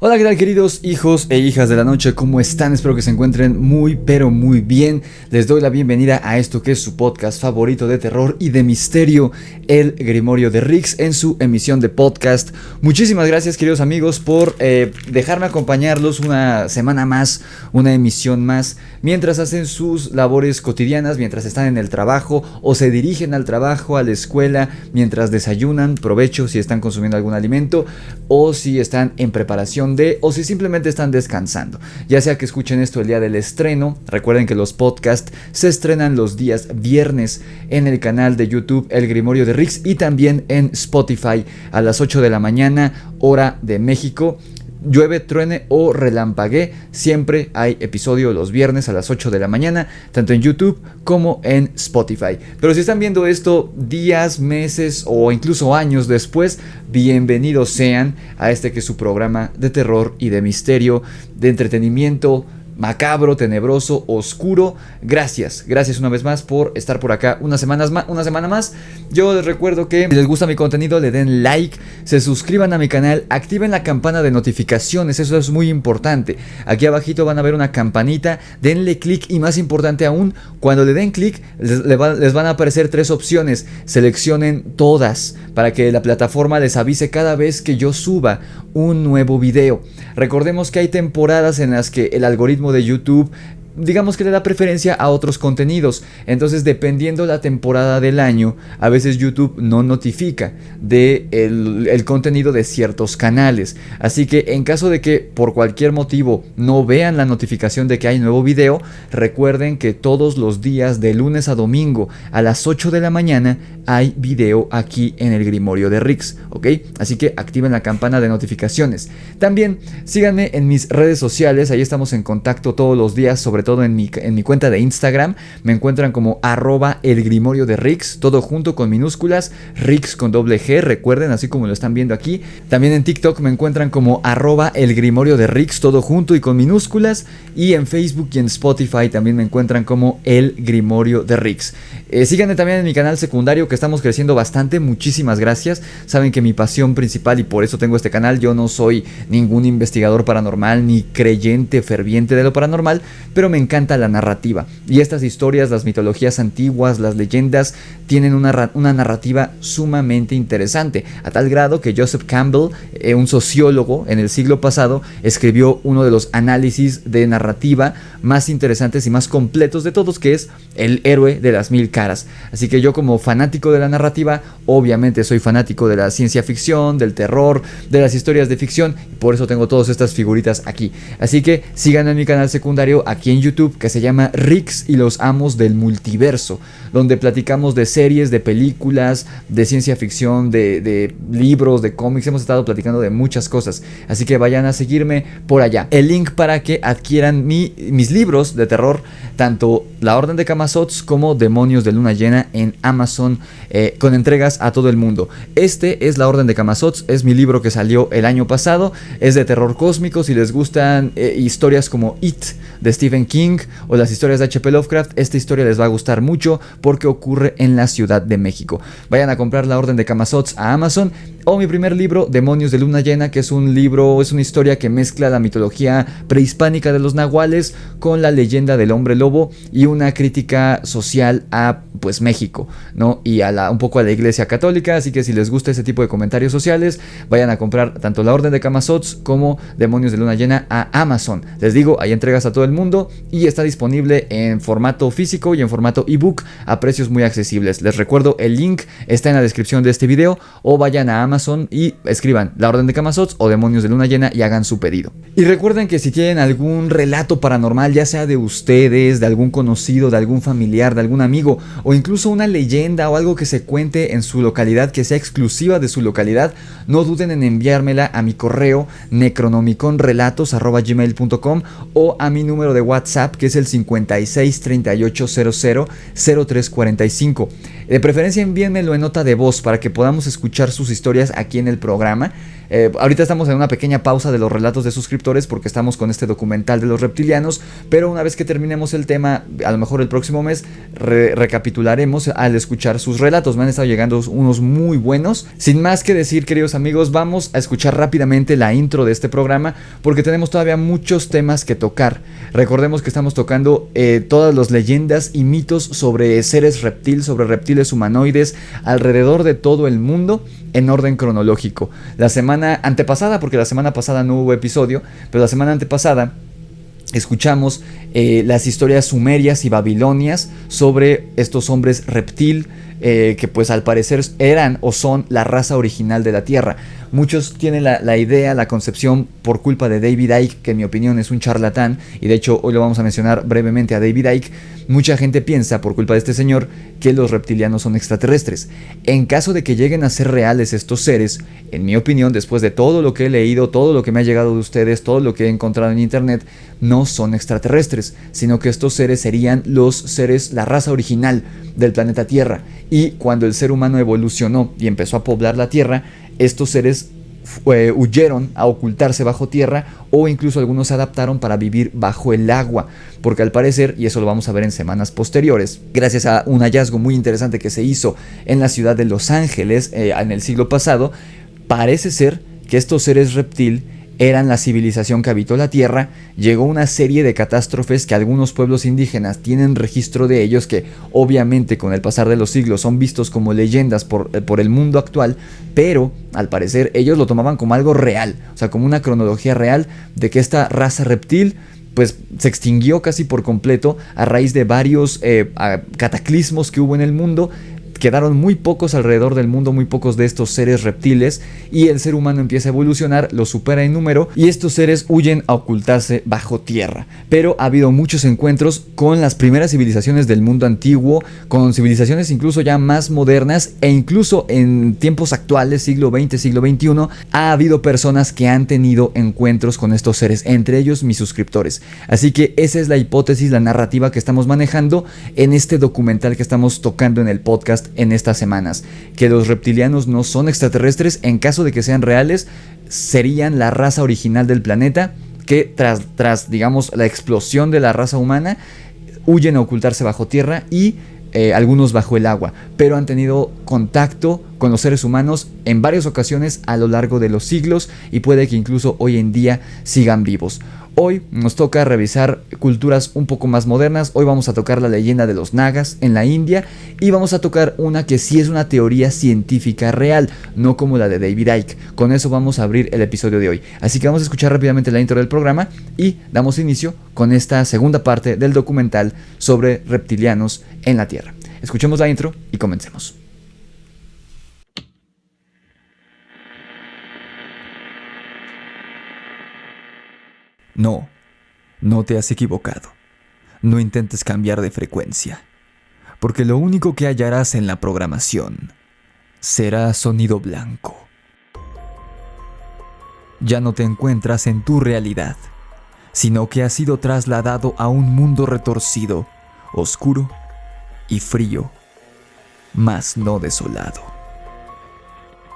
Hola, ¿qué tal, queridos hijos e hijas de la noche? ¿Cómo están? Espero que se encuentren muy, pero muy bien. Les doy la bienvenida a esto que es su podcast favorito de terror y de misterio, El Grimorio de Rix, en su emisión de podcast. Muchísimas gracias, queridos amigos, por dejarme acompañarlos una semana más, una emisión más, mientras hacen sus labores cotidianas, mientras están en el trabajo o se dirigen al trabajo, a la escuela, mientras desayunan, provecho si están consumiendo algún alimento o si están en preparación o si simplemente están descansando. Ya sea que escuchen esto el día del estreno, recuerden que los podcasts se estrenan los días viernes en el canal de YouTube El Grimorio de Rix y también en Spotify a las 8 de la mañana, hora de México. Llueve, truene o relampaguee, siempre hay episodio los viernes a las 8 de la mañana, tanto en YouTube como en Spotify. Pero si están viendo esto días, meses o incluso años después, bienvenidos sean a este que es su programa de terror y de misterio, de entretenimiento macabro, tenebroso, oscuro. Gracias una vez más por estar por acá una semana más. Yo les recuerdo que si les gusta mi contenido, le den like, se suscriban a mi canal, activen la campana de notificaciones, eso es muy importante. Aquí abajito van a ver una campanita, denle clic y más importante aún, cuando le den clic les van a aparecer tres opciones. Seleccionen todas para que la plataforma les avise cada vez que yo suba un nuevo video. Recordemos que hay temporadas en las que el algoritmo de YouTube, digamos que le da preferencia a otros contenidos. Entonces, dependiendo la temporada del año, a veces YouTube no notifica de el contenido de ciertos canales. Así que en caso de que por cualquier motivo no vean la notificación de que hay nuevo video, recuerden que todos los días de lunes a domingo a las 8 de la mañana hay video aquí en el Grimorio de Rix, ¿ok? Así que activen la campana de notificaciones. También síganme en mis redes sociales, ahí estamos en contacto todos los días, sobre todo en mi cuenta de Instagram. Me encuentran como @elgrimorio de Rix, todo junto con minúsculas, Rix con doble G, recuerden, así como lo están viendo aquí. También en TikTok me encuentran como @elgrimorio de Rix, todo junto y con minúsculas. Y en Facebook y en Spotify también me encuentran como El Grimorio de Rix. Síganme también en mi canal secundario, que estamos creciendo bastante, muchísimas gracias. Saben que mi pasión principal, y por eso tengo este canal, yo no soy ningún investigador paranormal ni creyente ferviente de lo paranormal, pero me encanta la narrativa. Y estas historias, las mitologías antiguas, las leyendas, tienen una narrativa sumamente interesante, a tal grado que Joseph Campbell, un sociólogo en el siglo pasado, escribió uno de los análisis de narrativa más interesantes y más completos de todos, que es El héroe de las mil caras. Así que yo, como fanático de la narrativa, obviamente soy fanático de la ciencia ficción, del terror, de las historias de ficción, y por eso tengo todas estas figuritas aquí. Así que sigan en mi canal secundario aquí en YouTube, que se llama Rix y los Amos del Multiverso, donde platicamos de series, de películas, de ciencia ficción, de libros, de cómics. Hemos estado platicando de muchas cosas, así que vayan a seguirme por allá. El link para que adquieran mis libros de terror, tanto La Orden de Camazotz como Demonios de Luna Llena, en Amazon, con entregas a todo el mundo. Este es La Orden de Camazotz, es mi libro que salió el año pasado, es de terror cósmico. Si les gustan historias como It de Stephen King o las historias de H.P. Lovecraft, esta historia les va a gustar mucho porque ocurre en la Ciudad de México. Vayan a comprar La Orden de Camazotz a Amazon. O mi primer libro, Demonios de Luna Llena, que es una historia que mezcla la mitología prehispánica de los nahuales con la leyenda del hombre lobo y una crítica social a, pues, México, ¿no? Y un poco a la Iglesia Católica. Así que si les gusta ese tipo de comentarios sociales, vayan a comprar tanto La Orden de Camazotz como Demonios de Luna Llena a Amazon. Les digo, hay entregas a todo el mundo y está disponible en formato físico y en formato ebook a precios muy accesibles. Les recuerdo, el link está en la descripción de este video, o vayan a Amazon y escriban La Orden de Camazotz o Demonios de Luna Llena y hagan su pedido. Y recuerden que si tienen algún relato paranormal, ya sea de ustedes, de algún conocido, de algún familiar, de algún amigo, o incluso una leyenda o algo que se cuente en su localidad, que sea exclusiva de su localidad, no duden en enviármela a mi correo necronomiconrelatos@gmail.com o a mi número de WhatsApp, que es el 56 38 00 0345. De preferencia envíenmelo en nota de voz para que podamos escuchar sus historias historias aquí en el programa. Ahorita estamos en una pequeña pausa de los relatos de suscriptores porque estamos con este documental de los reptilianos, pero una vez que terminemos el tema, a lo mejor el próximo mes, recapitularemos al escuchar sus relatos. Me han estado llegando unos muy buenos. Sin más que decir, queridos amigos, vamos a escuchar rápidamente la intro de este programa porque tenemos todavía muchos temas que tocar. Recordemos que estamos tocando todas las leyendas y mitos sobre seres reptil, sobre reptiles humanoides alrededor de todo el mundo en orden cronológico. La semana antepasada, porque la semana pasada no hubo episodio, pero la semana antepasada escuchamos las historias sumerias y babilonias sobre estos hombres reptil, que pues al parecer eran o son la raza original de la Tierra. Muchos tienen la idea, la concepción por culpa de David Icke, que en mi opinión es un charlatán, y de hecho hoy lo vamos a mencionar brevemente a David Icke. Mucha gente piensa, por culpa de este señor, que los reptilianos son extraterrestres. En caso de que lleguen a ser reales estos seres, en mi opinión, después de todo lo que he leído, todo lo que me ha llegado de ustedes, todo lo que he encontrado en internet, no son extraterrestres, sino que estos seres serían los seres, la raza original del planeta Tierra. Y cuando el ser humano evolucionó y empezó a poblar la Tierra, estos seres huyeron a ocultarse bajo tierra, o incluso algunos se adaptaron para vivir bajo el agua, porque al parecer, y eso lo vamos a ver en semanas posteriores, gracias a un hallazgo muy interesante que se hizo en la ciudad de Los Ángeles en el siglo pasado, parece ser que estos seres reptil eran la civilización que habitó la Tierra. Llegó una serie de catástrofes que algunos pueblos indígenas tienen registro de ellos, que obviamente con el pasar de los siglos son vistos como leyendas por el mundo actual, pero al parecer ellos lo tomaban como algo real, o sea, como una cronología real de que esta raza reptil pues se extinguió casi por completo a raíz de varios cataclismos que hubo en el mundo. Quedaron muy pocos alrededor del mundo, muy pocos de estos seres reptiles, y el ser humano empieza a evolucionar, lo supera en número, y estos seres huyen a ocultarse bajo tierra. Pero ha habido muchos encuentros con las primeras civilizaciones del mundo antiguo, con civilizaciones incluso ya más modernas, e incluso en tiempos actuales, siglo XX, siglo XXI, ha habido personas que han tenido encuentros con estos seres, entre ellos mis suscriptores. Así que esa es la hipótesis, la narrativa que estamos manejando en este documental que estamos tocando en el podcast en estas semanas, que los reptilianos no son extraterrestres. En caso de que sean reales, serían la raza original del planeta, que tras digamos la explosión de la raza humana huyen a ocultarse bajo tierra y algunos bajo el agua, pero han tenido contacto con los seres humanos en varias ocasiones a lo largo de los siglos, y puede que incluso hoy en día sigan vivos. Hoy nos toca revisar culturas un poco más modernas. Hoy vamos a tocar la leyenda de los Nagas en la India, y vamos a tocar una que sí es una teoría científica real, no como la de David Icke. Con eso vamos a abrir el episodio de hoy. Así que vamos a escuchar rápidamente la intro del programa y damos inicio con esta segunda parte del documental sobre reptilianos en la Tierra. Escuchemos la intro y comencemos. No te has equivocado. No intentes cambiar de frecuencia, porque lo único que hallarás en la programación será sonido blanco. Ya no te encuentras en tu realidad, sino que has sido trasladado a un mundo retorcido, oscuro y frío, mas no desolado.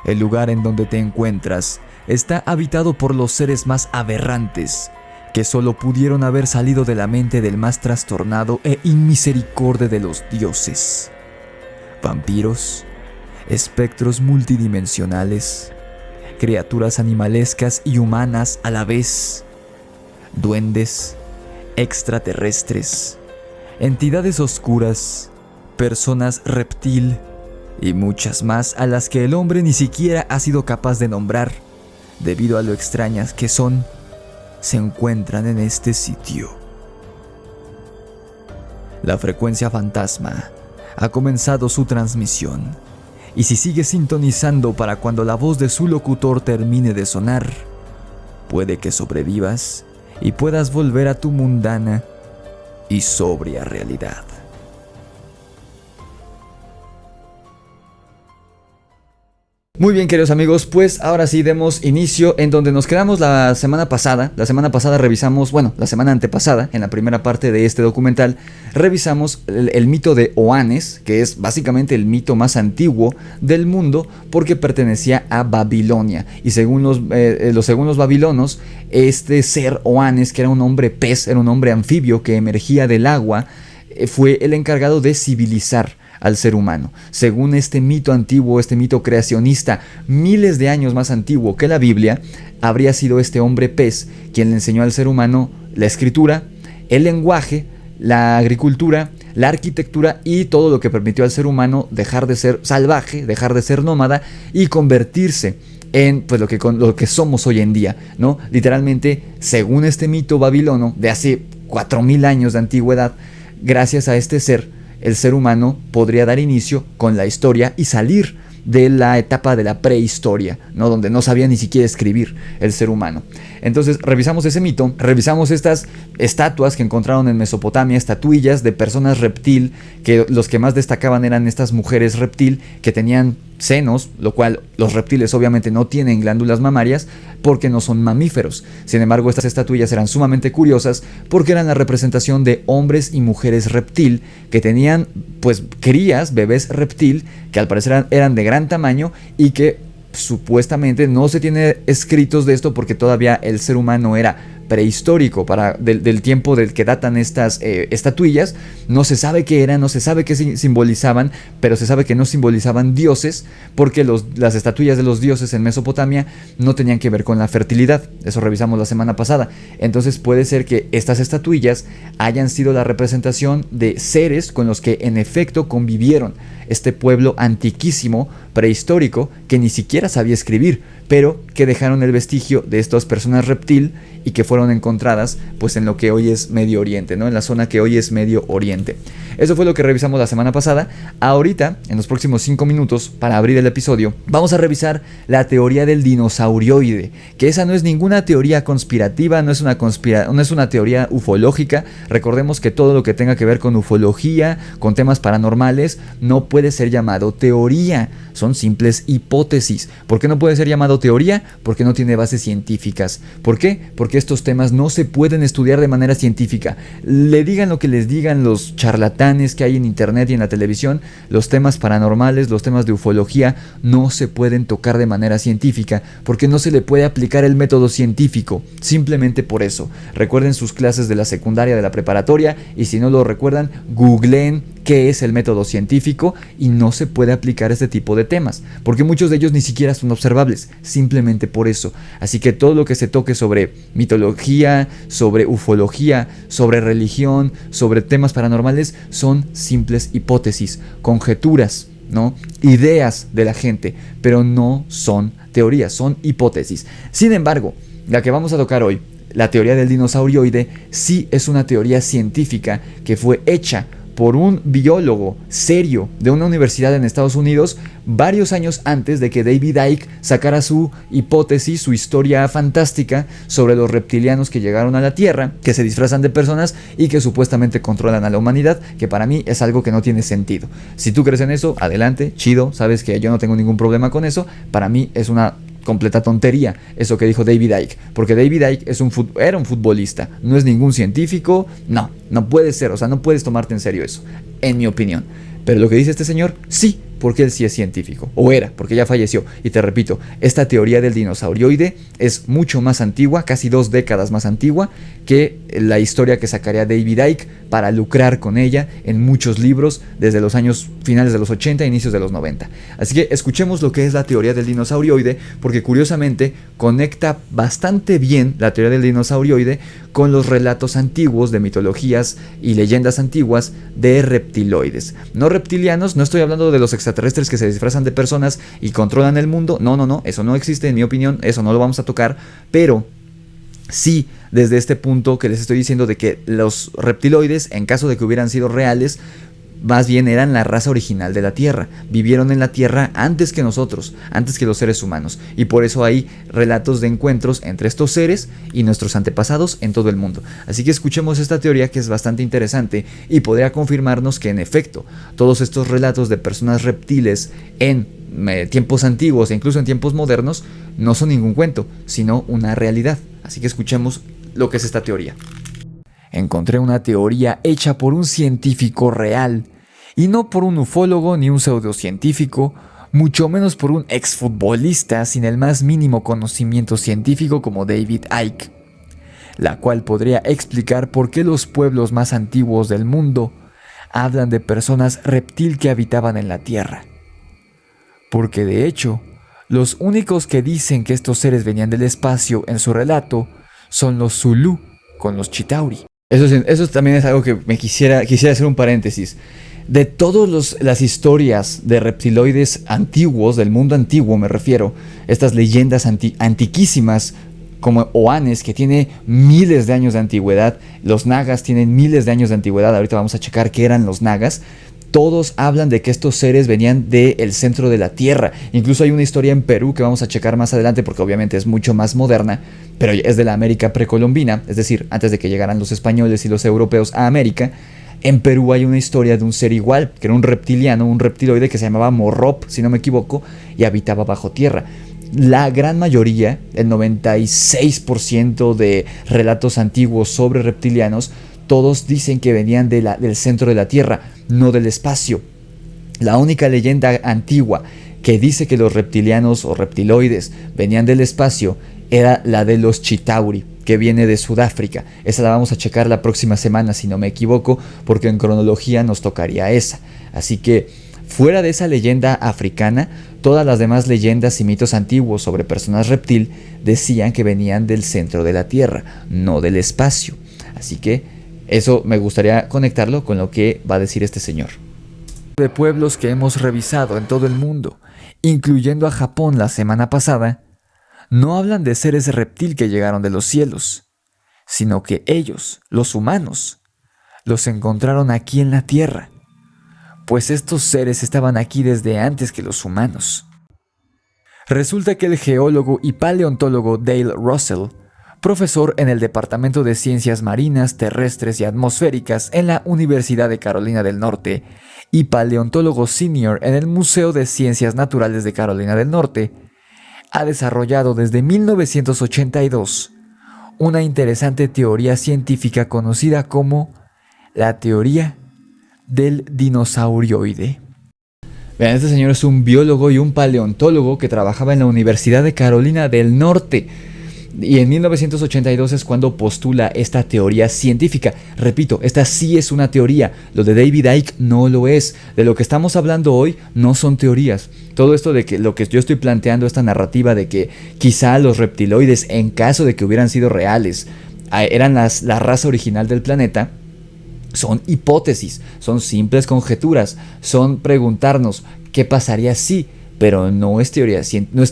El lugar en donde te encuentras está habitado por los seres más aberrantes, que solo pudieron haber salido de la mente del más trastornado e inmisericorde de los dioses. Vampiros, espectros multidimensionales, criaturas animalescas y humanas a la vez, duendes, extraterrestres, entidades oscuras, personas reptil y muchas más a las que el hombre ni siquiera ha sido capaz de nombrar, debido a lo extrañas que son, se encuentran en este sitio. La frecuencia fantasma ha comenzado su transmisión, y si sigues sintonizando para cuando la voz de su locutor termine de sonar, puede que sobrevivas y puedas volver a tu mundana y sobria realidad. Muy bien, queridos amigos, pues ahora sí demos inicio en donde nos quedamos la semana pasada. La semana pasada revisamos, la semana antepasada, en la primera parte de este documental, revisamos el mito de Oannes, que es básicamente el mito más antiguo del mundo porque pertenecía a Babilonia. Y según los babilonos, este ser Oannes, que era un hombre pez, era un hombre anfibio que emergía del agua, fue el encargado de civilizar al ser humano. Según este mito antiguo, este mito creacionista, miles de años más antiguo que la Biblia, habría sido este hombre pez quien le enseñó al ser humano la escritura, el lenguaje, la agricultura, la arquitectura y todo lo que permitió al ser humano dejar de ser salvaje, dejar de ser nómada y convertirse en pues lo que somos hoy en día, ¿no? Literalmente, según este mito babilono de hace 4000 años de antigüedad, gracias a este ser, el ser humano podría dar inicio con la historia y salir de la etapa de la prehistoria, ¿no? Donde no sabía ni siquiera escribir el ser humano. Entonces revisamos ese mito, revisamos estas estatuas que encontraron en Mesopotamia, estatuillas de personas reptil, que los que más destacaban eran estas mujeres reptil que tenían senos, lo cual los reptiles obviamente no tienen glándulas mamarias porque no son mamíferos. Sin embargo, estas estatuillas eran sumamente curiosas porque eran la representación de hombres y mujeres reptil que tenían pues crías, bebés reptil, que al parecer eran de gran tamaño y que supuestamente no se tiene escritos de esto porque todavía el ser humano era prehistórico del tiempo del que datan estas estatuillas. No se sabe qué eran, no se sabe qué simbolizaban, pero se sabe que no simbolizaban dioses porque las estatuillas de los dioses en Mesopotamia no tenían que ver con la fertilidad. Eso revisamos la semana pasada. Entonces puede ser que estas estatuillas hayan sido la representación de seres con los que en efecto convivieron este pueblo antiquísimo, prehistórico, que ni siquiera sabía escribir, pero que dejaron el vestigio de estas personas reptil y que fueron encontradas pues en lo que hoy es Medio Oriente, ¿no? En la zona que hoy es Medio Oriente. Eso fue lo que revisamos la semana pasada. Ahorita, en los próximos 5 minutos, para abrir el episodio, vamos a revisar la teoría del dinosaurioide, que esa no es ninguna teoría conspirativa, no es una teoría ufológica. Recordemos que todo lo que tenga que ver con ufología, con temas paranormales, no puede ser llamado teoría, son simples hipótesis. ¿Por qué no puede ser llamado teoría? Porque no tiene bases científicas. ¿Por qué? Porque estos temas no se pueden estudiar de manera científica. Le digan lo que les digan los charlatanes que hay en internet y en la televisión, los temas paranormales, los temas de ufología no se pueden tocar de manera científica porque no se le puede aplicar el método científico, simplemente por eso. Recuerden sus clases de la secundaria, de la preparatoria, y si no lo recuerdan, googleen qué es el método científico y no se puede aplicar este tipo de temas, porque muchos de ellos ni siquiera son observables, simplemente por eso. Así que todo lo que se toque sobre mitología, sobre ufología, sobre religión, sobre temas paranormales, son simples hipótesis, conjeturas, ¿no? Ideas de la gente, pero no son teorías, son hipótesis. Sin embargo, la que vamos a tocar hoy, la teoría del dinosaurioide, sí es una teoría científica que fue hecha por un biólogo serio de una universidad en Estados Unidos varios años antes de que David Icke sacara su hipótesis, su historia fantástica sobre los reptilianos que llegaron a la Tierra, que se disfrazan de personas y que supuestamente controlan a la humanidad, que para mí es algo que no tiene sentido. Si tú crees en eso, adelante, chido, sabes que yo no tengo ningún problema con eso. Para mí es una completa tontería eso que dijo David Icke, porque David Icke era un futbolista, no es ningún científico, no puede ser, o sea, no puedes tomarte en serio eso, en mi opinión. Pero lo que dice este señor, sí, porque él sí es científico, o era, porque ya falleció. Y te repito, esta teoría del dinosaurioide es mucho más antigua, casi 2 décadas más antigua que la historia que sacaría David Icke para lucrar con ella en muchos libros desde los años finales de los 80 e inicios de los 90. Así que escuchemos lo que es la teoría del dinosaurioide, porque curiosamente conecta bastante bien la teoría del dinosaurioide con los relatos antiguos de mitologías y leyendas antiguas de reptiloides. No reptilianos, no estoy hablando de los extraterrestres que se disfrazan de personas y controlan el mundo, no, eso no existe en mi opinión, eso no lo vamos a tocar, pero sí, desde este punto que les estoy diciendo de que los reptiloides, en caso de que hubieran sido reales, más bien eran la raza original de la Tierra, vivieron en la Tierra antes que nosotros, antes que los seres humanos, y por eso hay relatos de encuentros entre estos seres y nuestros antepasados en todo el mundo. Así que escuchemos esta teoría, que es bastante interesante y podría confirmarnos que en efecto todos estos relatos de personas reptiles en tiempos antiguos e incluso en tiempos modernos no son ningún cuento, sino una realidad. Así que escuchemos lo que es esta teoría. Encontré una teoría hecha por un científico real, y no por un ufólogo ni un pseudocientífico, mucho menos por un exfutbolista sin el más mínimo conocimiento científico como David Icke, la cual podría explicar por qué los pueblos más antiguos del mundo hablan de personas reptil que habitaban en la Tierra. Porque de hecho, los únicos que dicen que estos seres venían del espacio en su relato son los Zulú con los Chitauri. Eso también es algo que me quisiera hacer un paréntesis. De todas las historias de reptiloides antiguos, del mundo antiguo me refiero, estas leyendas antiquísimas como Oanes, que tiene miles de años de antigüedad, los Nagas tienen miles de años de antigüedad, ahorita vamos a checar qué eran los Nagas. Todos hablan de que estos seres venían del centro de la Tierra. Incluso hay una historia en Perú que vamos a checar más adelante porque obviamente es mucho más moderna, pero es de la América precolombina, es decir, antes de que llegaran los españoles y los europeos a América. En Perú hay una historia de un ser igual, que era un reptiliano, un reptiloide que se llamaba Morrop, si no me equivoco, y habitaba bajo tierra. La gran mayoría, el 96% de relatos antiguos sobre reptilianos, todos dicen que venían del centro de la Tierra, no del espacio. La única leyenda antigua que dice que los reptilianos o reptiloides venían del espacio era la de los Chitauri, que viene de Sudáfrica. Esa la vamos a checar la próxima semana, si no me equivoco, porque en cronología nos tocaría esa. Así que, fuera de esa leyenda africana, todas las demás leyendas y mitos antiguos sobre personas reptil decían que venían del centro de la Tierra, no del espacio. Así que eso me gustaría conectarlo con lo que va a decir este señor. De pueblos que hemos revisado en todo el mundo, incluyendo a Japón la semana pasada, no hablan de seres reptil que llegaron de los cielos, sino que ellos, los humanos, los encontraron aquí en la Tierra, pues estos seres estaban aquí desde antes que los humanos. Resulta que el geólogo y paleontólogo Dale Russell, profesor en el Departamento de Ciencias Marinas, Terrestres y Atmosféricas en la Universidad de Carolina del Norte y paleontólogo senior en el Museo de Ciencias Naturales de Carolina del Norte, ha desarrollado desde 1982 una interesante teoría científica conocida como la teoría del dinosaurioide. Vean, este señor es un biólogo y un paleontólogo que trabajaba en la Universidad de Carolina del Norte. Y en 1982 es cuando postula esta teoría científica. Repito, esta sí es una teoría. Lo de David Icke no lo es. De lo que estamos hablando hoy no son teorías. Todo esto de que lo que yo estoy planteando, esta narrativa de que quizá los reptiloides, en caso de que hubieran sido reales, eran la raza original del planeta, son hipótesis, son simples conjeturas, son preguntarnos qué pasaría si... Pero no es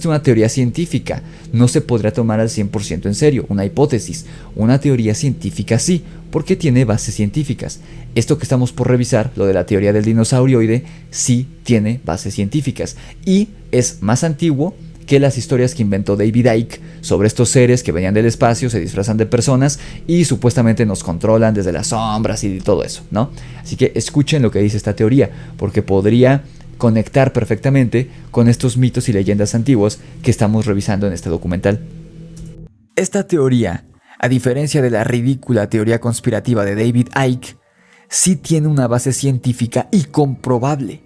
una teoría científica, no se podrá tomar al 100% en serio, una hipótesis. Una teoría científica sí, porque tiene bases científicas. Esto que estamos por revisar, lo de la teoría del dinosaurioide, sí tiene bases científicas y es más antiguo que las historias que inventó David Icke sobre estos seres que venían del espacio, se disfrazan de personas y supuestamente nos controlan desde las sombras y todo eso, ¿no? Así que escuchen lo que dice esta teoría, porque podría conectar perfectamente con estos mitos y leyendas antiguos que estamos revisando en este documental. Esta teoría, a diferencia de la ridícula teoría conspirativa de David Icke, sí tiene una base científica y comprobable.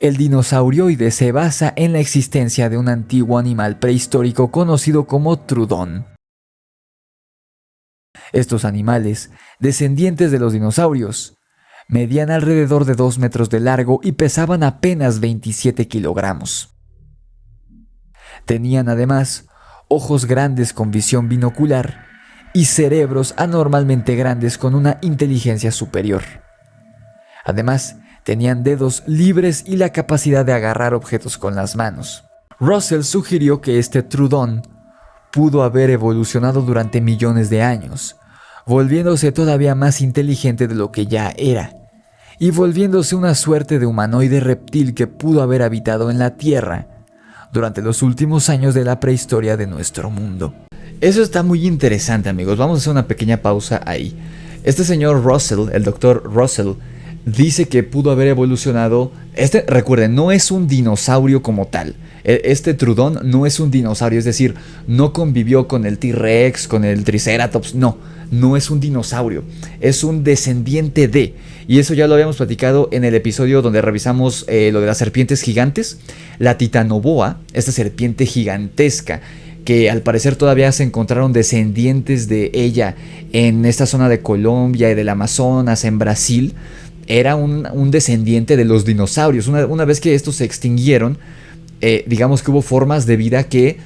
El dinosaurioide se basa en la existencia de un antiguo animal prehistórico conocido como Trudón. Estos animales, descendientes de los dinosaurios, medían alrededor de 2 metros de largo y pesaban apenas 27 kilogramos. Tenían además ojos grandes con visión binocular y cerebros anormalmente grandes con una inteligencia superior. Además, tenían dedos libres y la capacidad de agarrar objetos con las manos. Russell sugirió que este Trudón pudo haber evolucionado durante millones de años, volviéndose todavía más inteligente de lo que ya era, y volviéndose una suerte de humanoide reptil que pudo haber habitado en la Tierra durante los últimos años de la prehistoria de nuestro mundo. Eso está muy interesante, amigos. Vamos a hacer una pequeña pausa ahí. Este señor Russell, el doctor Russell, dice que pudo haber evolucionado. Recuerden, no es un dinosaurio como tal. Este Trudón no es un dinosaurio, es decir, no convivió con el T-Rex, con el Triceratops, no es un dinosaurio, es un descendiente de. Y eso ya lo habíamos platicado en el episodio donde revisamos lo de las serpientes gigantes. La Titanoboa, esta serpiente gigantesca, que al parecer todavía se encontraron descendientes de ella en esta zona de Colombia y del Amazonas, en Brasil, era un descendiente de los dinosaurios. Una vez que estos se extinguieron, digamos que hubo formas de vida que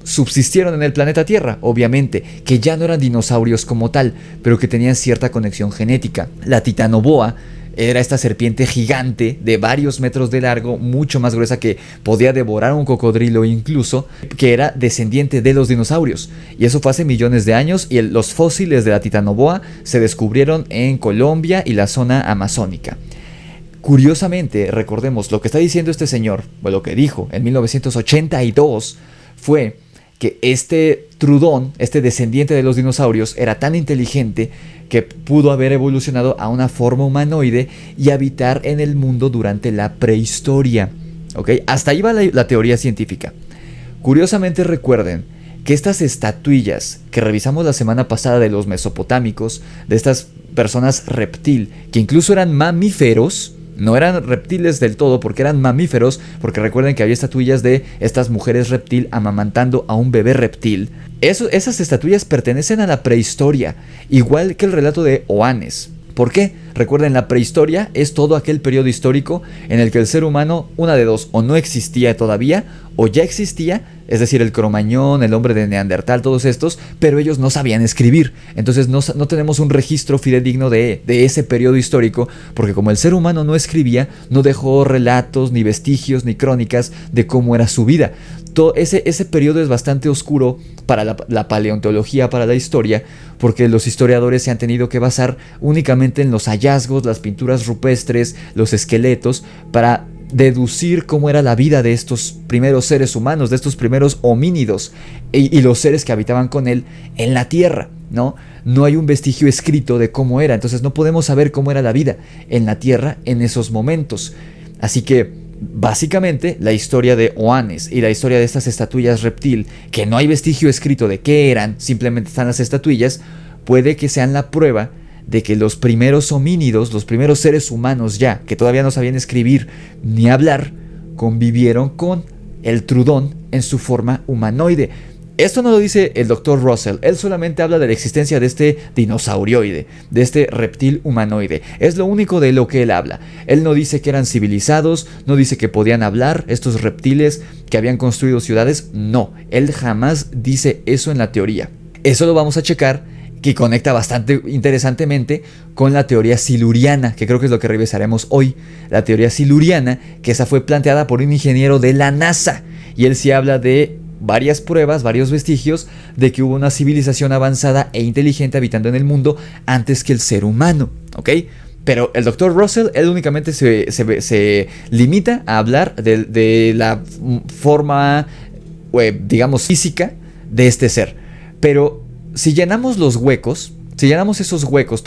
subsistieron en el planeta Tierra, obviamente, que ya no eran dinosaurios como tal, pero que tenían cierta conexión genética. La Titanoboa era esta serpiente gigante de varios metros de largo, mucho más gruesa, que podía devorar un cocodrilo incluso, que era descendiente de los dinosaurios. Y eso fue hace millones de años, y los fósiles de la Titanoboa se descubrieron en Colombia y la zona amazónica. Curiosamente, recordemos, lo que está diciendo este señor, o lo que dijo en 1982, fue que este Trudón, este descendiente de los dinosaurios, era tan inteligente que pudo haber evolucionado a una forma humanoide y habitar en el mundo durante la prehistoria. ¿Ok? Hasta ahí va la teoría científica. Curiosamente, recuerden que estas estatuillas que revisamos la semana pasada de los mesopotámicos, de estas personas reptil, que incluso eran mamíferos, no eran reptiles del todo porque eran mamíferos, porque recuerden que había estatuillas de estas mujeres reptil amamantando a un bebé reptil. Esas estatuillas pertenecen a la prehistoria, igual que el relato de Oannes. ¿Por qué? Recuerden, la prehistoria es todo aquel periodo histórico en el que el ser humano, una de dos, o no existía todavía, o ya existía, es decir, el Cromañón, el hombre de Neandertal, todos estos, pero ellos no sabían escribir. Entonces no tenemos un registro fidedigno de ese periodo histórico, porque como el ser humano no escribía, no dejó relatos, ni vestigios, ni crónicas de cómo era su vida. Todo ese periodo es bastante oscuro para la paleontología, para la historia, porque los historiadores se han tenido que basar únicamente en los hallazgos, las pinturas rupestres, los esqueletos, para deducir cómo era la vida de estos primeros seres humanos, de estos primeros homínidos y los seres que habitaban con él en la tierra, ¿no? No hay un vestigio escrito de cómo era, entonces no podemos saber cómo era la vida en la tierra en esos momentos. Así que básicamente la historia de Oannes y la historia de estas estatuillas reptil, que no hay vestigio escrito de qué eran, simplemente están las estatuillas, puede que sean la prueba de que los primeros homínidos, los primeros seres humanos ya, que todavía no sabían escribir ni hablar, convivieron con el Trudón en su forma humanoide. Esto no lo dice el Dr. Russell, él solamente habla de la existencia de este dinosaurioide, de este reptil humanoide. Es lo único de lo que él habla. Él no dice que eran civilizados, no dice que podían hablar, estos reptiles que habían construido ciudades, no. Él jamás dice eso en la teoría. Eso lo vamos a checar, que conecta bastante interesantemente con la teoría siluriana, que creo que es lo que revisaremos hoy. La teoría siluriana, que esa fue planteada por un ingeniero de la NASA, y él sí habla de varias pruebas, varios vestigios de que hubo una civilización avanzada e inteligente habitando en el mundo antes que el ser humano, ¿ok? Pero el Dr. Russell, él únicamente se limita a hablar de la forma, digamos, física de este ser. Pero si llenamos los huecos, si llenamos esos huecos,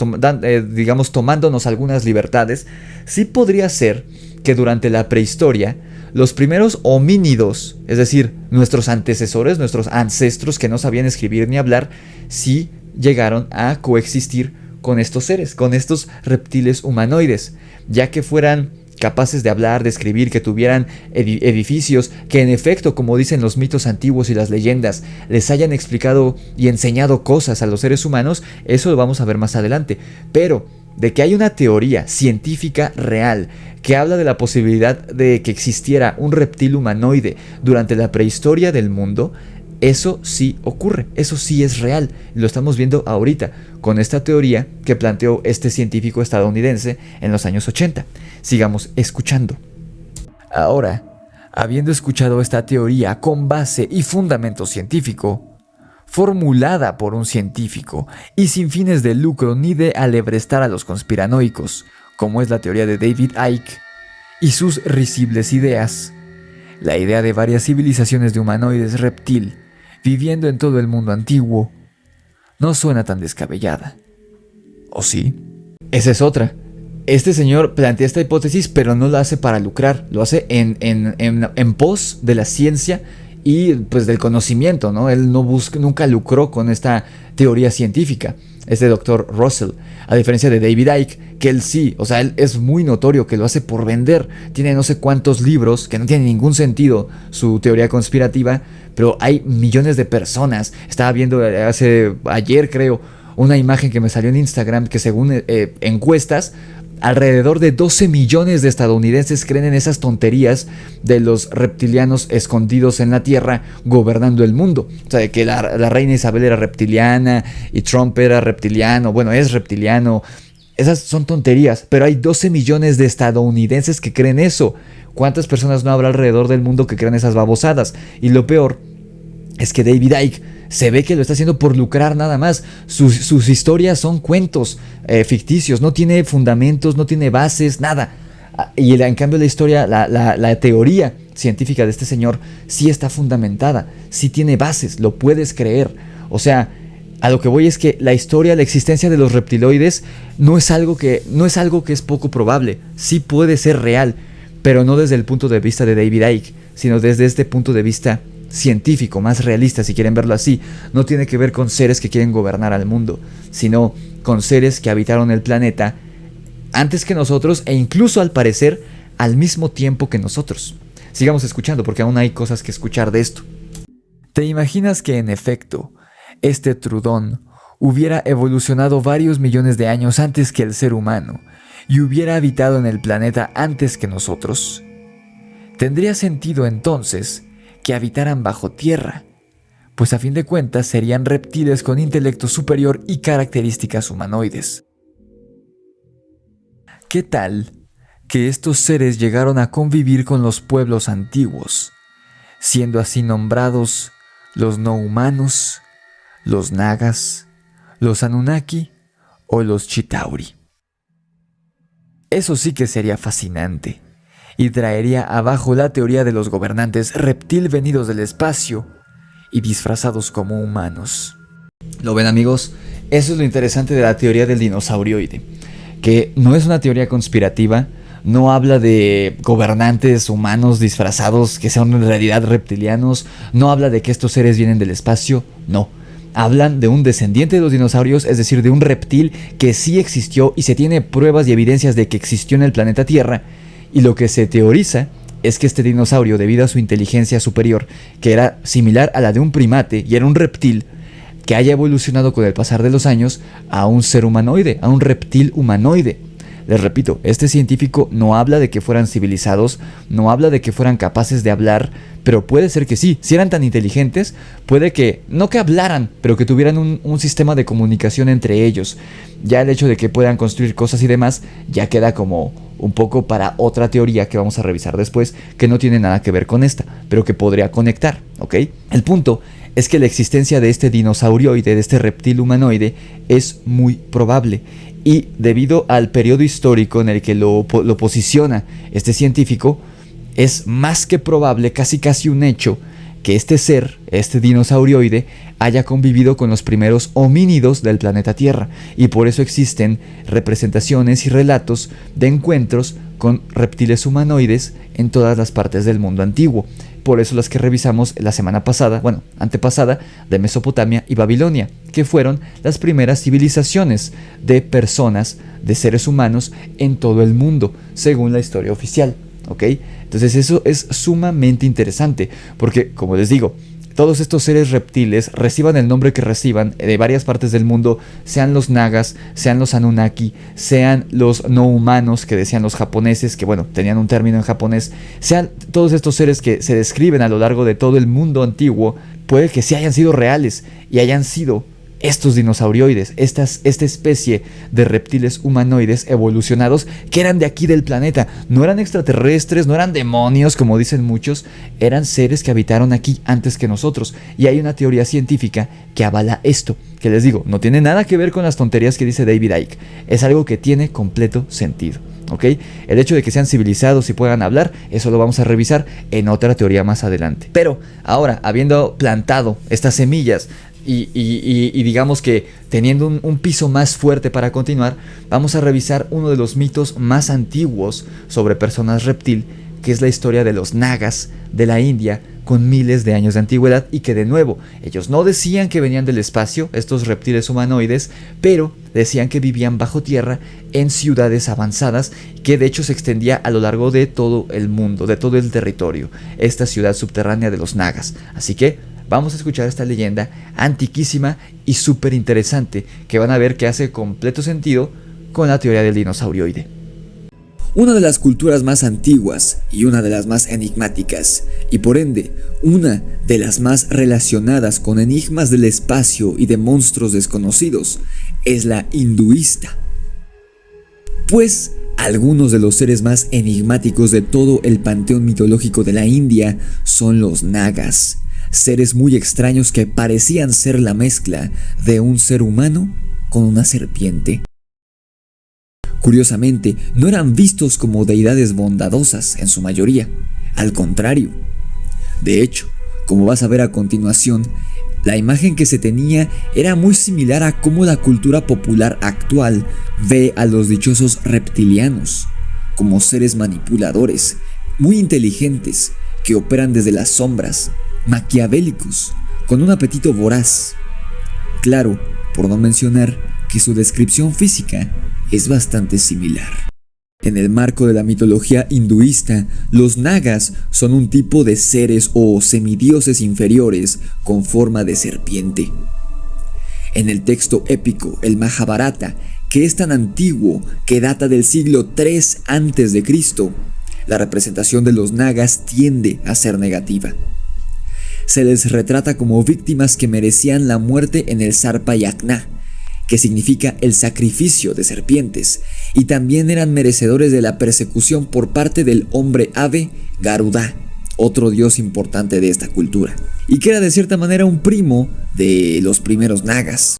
digamos, tomándonos algunas libertades, sí podría ser que durante la prehistoria los primeros homínidos, es decir, nuestros antecesores, nuestros ancestros que no sabían escribir ni hablar, sí llegaron a coexistir con estos seres, con estos reptiles humanoides, ya que fueran capaces de hablar, de escribir, que tuvieran edificios, que en efecto, como dicen los mitos antiguos y las leyendas, les hayan explicado y enseñado cosas a los seres humanos. Eso lo vamos a ver más adelante. Pero de que hay una teoría científica real que habla de la posibilidad de que existiera un reptil humanoide durante la prehistoria del mundo, eso sí ocurre, eso sí es real. Lo estamos viendo ahorita con esta teoría que planteó este científico estadounidense en los años 80. Sigamos escuchando. Ahora, habiendo escuchado esta teoría con base y fundamento científico, formulada por un científico y sin fines de lucro ni de alebrestar a los conspiranoicos, como es la teoría de David Icke y sus risibles ideas, la idea de varias civilizaciones de humanoides reptil viviendo en todo el mundo antiguo no suena tan descabellada. ¿O sí? Esa es otra. Este señor plantea esta hipótesis, pero no lo hace para lucrar, lo hace en pos de la ciencia y pues del conocimiento, ¿no? Él nunca lucró con esta teoría científica, este doctor Russell, a diferencia de David Icke, que él sí, o sea, él es muy notorio que lo hace por vender, tiene no sé cuántos libros, que no tiene ningún sentido su teoría conspirativa, pero hay millones de personas. Estaba viendo ayer creo, una imagen que me salió en Instagram que según encuestas, alrededor de 12 millones de estadounidenses creen en esas tonterías de los reptilianos escondidos en la Tierra gobernando el mundo. O sea, de que la reina Isabel era reptiliana y Trump era reptiliano, bueno, es reptiliano. Esas son tonterías, pero hay 12 millones de estadounidenses que creen eso. ¿Cuántas personas no habrá alrededor del mundo que crean esas babosadas? Y lo peor es que David Icke se ve que lo está haciendo por lucrar nada más. Sus historias son cuentos ficticios, no tiene fundamentos, no tiene bases, nada. Y en cambio la historia, la teoría científica de este señor sí está fundamentada, sí tiene bases, lo puedes creer. O sea, a lo que voy es que la historia, la existencia de los reptiloides no es algo que es poco probable, sí puede ser real, pero no desde el punto de vista de David Icke, sino desde este punto de vista científico, más realista si quieren verlo así. No tiene que ver con seres que quieren gobernar al mundo, sino con seres que habitaron el planeta antes que nosotros e incluso al parecer al mismo tiempo que nosotros. Sigamos escuchando porque aún hay cosas que escuchar de esto. ¿Te imaginas que en efecto este Trudón hubiera evolucionado varios millones de años antes que el ser humano y hubiera habitado en el planeta antes que nosotros? Tendría sentido entonces que habitaran bajo tierra, pues a fin de cuentas serían reptiles con intelecto superior y características humanoides. ¿Qué tal que estos seres llegaron a convivir con los pueblos antiguos, siendo así nombrados los no humanos, los nagas, los Anunnaki o los Chitauri? Eso sí que sería fascinante y traería abajo la teoría de los gobernantes reptil venidos del espacio y disfrazados como humanos. ¿Lo ven, amigos? Eso es lo interesante de la teoría del dinosaurioide, que no es una teoría conspirativa, no habla de gobernantes humanos disfrazados que sean en realidad reptilianos, no habla de que estos seres vienen del espacio, no. Hablan de un descendiente de los dinosaurios, es decir, de un reptil que sí existió y se tiene pruebas y evidencias de que existió en el planeta Tierra. Y lo que se teoriza es que este dinosaurio, debido a su inteligencia superior, que era similar a la de un primate y era un reptil, que haya evolucionado con el pasar de los años a un ser humanoide, a un reptil humanoide. Les repito, este científico no habla de que fueran civilizados, no habla de que fueran capaces de hablar, pero puede ser que sí. Si eran tan inteligentes, puede que, no que hablaran, pero que tuvieran un sistema de comunicación entre ellos. Ya el hecho de que puedan construir cosas y demás, ya queda como un poco para otra teoría que vamos a revisar después, que no tiene nada que ver con esta, pero que podría conectar, ¿ok? El punto es que la existencia de este dinosaurioide, de este reptil humanoide, es muy probable. Y debido al periodo histórico en el que lo posiciona este científico, es más que probable, casi un hecho, que este ser, este dinosaurioide, haya convivido con los primeros homínidos del planeta Tierra. Y por eso existen representaciones y relatos de encuentros con reptiles humanoides en todas las partes del mundo antiguo. Por eso las que revisamos la semana pasada, antepasada, de Mesopotamia y Babilonia, que fueron las primeras civilizaciones de personas, de seres humanos en todo el mundo, según la historia oficial, ¿ok? Entonces eso es sumamente interesante, porque, como les digo, todos estos seres reptiles, reciban el nombre que reciban de varias partes del mundo, sean los nagas, sean los Anunnaki, sean los no humanos que decían los japoneses, que tenían un término en japonés, sean todos estos seres que se describen a lo largo de todo el mundo antiguo, puede que sí hayan sido reales y hayan sido estos dinosaurioides, esta especie de reptiles humanoides evolucionados que eran de aquí del planeta. No eran extraterrestres, no eran demonios como dicen muchos, eran seres que habitaron aquí antes que nosotros. Y hay una teoría científica que avala esto, que les digo, no tiene nada que ver con las tonterías que dice David Icke, es algo que tiene completo sentido. ¿Ok? El hecho de que sean civilizados y puedan hablar, eso lo vamos a revisar en otra teoría más adelante. Pero ahora, habiendo plantado estas semillas y digamos que teniendo un piso más fuerte para continuar, vamos a revisar uno de los mitos más antiguos sobre personas reptil, que es la historia de los Nagas de la India, con miles de años de antigüedad, y que de nuevo, ellos no decían que venían del espacio, estos reptiles humanoides, pero decían que vivían bajo tierra en ciudades avanzadas, que de hecho se extendía a lo largo de todo el mundo, de todo el territorio, esta ciudad subterránea de los Nagas. Así que vamos a escuchar esta leyenda antiquísima y súper interesante, que van a ver que hace completo sentido con la teoría del dinosaurioide. Una de las culturas más antiguas y una de las más enigmáticas, y por ende, una de las más relacionadas con enigmas del espacio y de monstruos desconocidos, es la hinduista. Pues algunos de los seres más enigmáticos de todo el panteón mitológico de la India son los Nagas, seres muy extraños que parecían ser la mezcla de un ser humano con una serpiente. Curiosamente, no eran vistos como deidades bondadosas en su mayoría, al contrario. De hecho, como vas a ver a continuación, la imagen que se tenía era muy similar a cómo la cultura popular actual ve a los dichosos reptilianos, como seres manipuladores, muy inteligentes, que operan desde las sombras, maquiavélicos, con un apetito voraz. Claro, por no mencionar que su descripción física es bastante similar. En el marco de la mitología hinduista, los Nagas son un tipo de seres o semidioses inferiores con forma de serpiente. En el texto épico, el Mahabharata, que es tan antiguo que data del siglo III a.C., la representación de los Nagas tiende a ser negativa. Se les retrata como víctimas que merecían la muerte en el Sarpa Yajna, que significa el sacrificio de serpientes, y también eran merecedores de la persecución por parte del hombre ave Garuda, otro dios importante de esta cultura, y que era de cierta manera un primo de los primeros Nagas.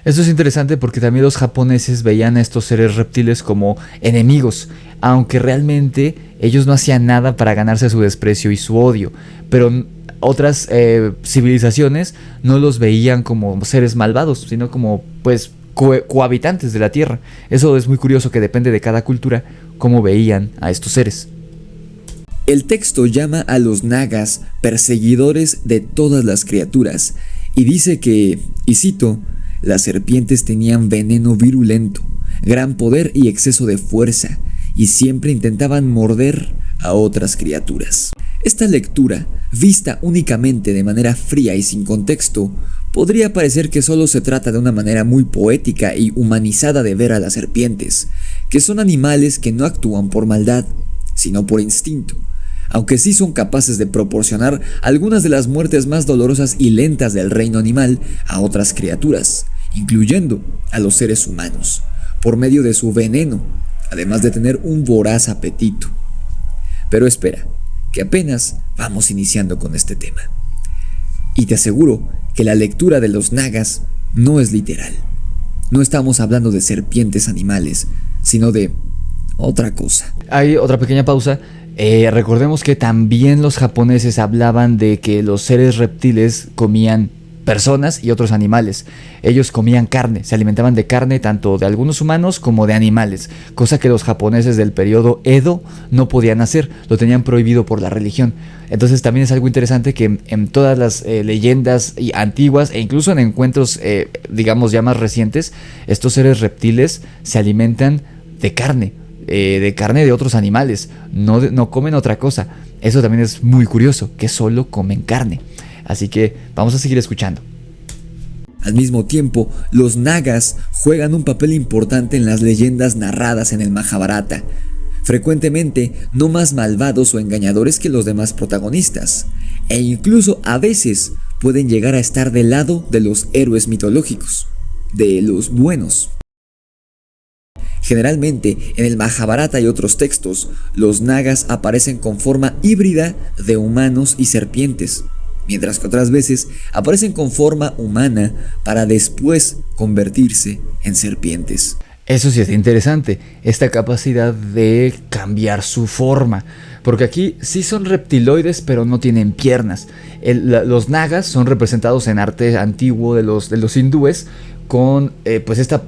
Esto es interesante porque también los japoneses veían a estos seres reptiles como enemigos, aunque realmente ellos no hacían nada para ganarse su desprecio y su odio, pero otras civilizaciones no los veían como seres malvados, sino como pues cohabitantes de la tierra. Eso es muy curioso, que depende de cada cultura cómo veían a estos seres. El texto llama a los Nagas perseguidores de todas las criaturas y dice que, y cito, las serpientes tenían veneno virulento, gran poder y exceso de fuerza, y siempre intentaban morder a otras criaturas. Esta lectura, vista únicamente de manera fría y sin contexto, podría parecer que solo se trata de una manera muy poética y humanizada de ver a las serpientes, que son animales que no actúan por maldad, sino por instinto, aunque sí son capaces de proporcionar algunas de las muertes más dolorosas y lentas del reino animal a otras criaturas, incluyendo a los seres humanos, por medio de su veneno, además de tener un voraz apetito. Pero espera, que apenas vamos iniciando con este tema. Y te aseguro que la lectura de los Nagas no es literal. No estamos hablando de serpientes animales, sino de otra cosa. Hay otra pequeña pausa. Recordemos que también los japoneses hablaban de que los seres reptiles comían personas y otros animales. Ellos comían carne, se alimentaban de carne tanto de algunos humanos como de animales, cosa que los japoneses del periodo Edo no podían hacer, lo tenían prohibido por la religión. Entonces también es algo interesante que en todas las leyendas antiguas e incluso en encuentros digamos ya más recientes, estos seres reptiles se alimentan de carne de otros animales, no comen otra cosa. Eso también es muy curioso, que solo comen carne. Así que vamos a seguir escuchando. Al mismo tiempo, los Nagas juegan un papel importante en las leyendas narradas en el Mahabharata, frecuentemente no más malvados o engañadores que los demás protagonistas, e incluso a veces pueden llegar a estar del lado de los héroes mitológicos, de los buenos. Generalmente, en el Mahabharata y otros textos, los nagas aparecen con forma híbrida de humanos y serpientes, mientras que otras veces aparecen con forma humana para después convertirse en serpientes. Eso sí es interesante, esta capacidad de cambiar su forma, porque aquí sí son reptiloides pero no tienen piernas. Los nagas son representados en arte antiguo de los hindúes con pues esta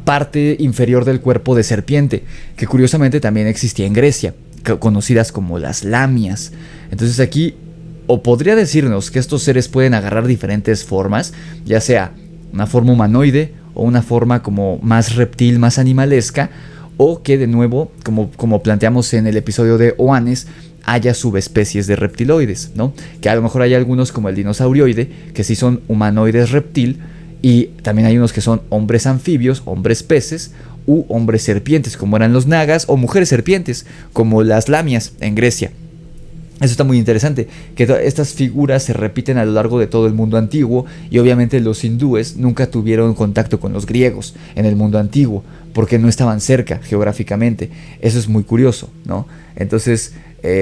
parte inferior del cuerpo de serpiente, que curiosamente también existía en Grecia, conocidas como las lamias. Entonces aquí, o podría decirnos que estos seres pueden agarrar diferentes formas, ya sea una forma humanoide o una forma como más reptil, más animalesca, o que de nuevo, como planteamos en el episodio de Oanes, haya subespecies de reptiloides, ¿no? Que a lo mejor hay algunos como el dinosaurioide, que sí son humanoides reptil, y también hay unos que son hombres anfibios, hombres peces, u hombres serpientes, como eran los nagas, o mujeres serpientes, como las lamias en Grecia. Eso está muy interesante, que estas figuras se repiten a lo largo de todo el mundo antiguo, y obviamente los hindúes nunca tuvieron contacto con los griegos en el mundo antiguo, porque no estaban cerca geográficamente. Eso es muy curioso, ¿no? Entonces,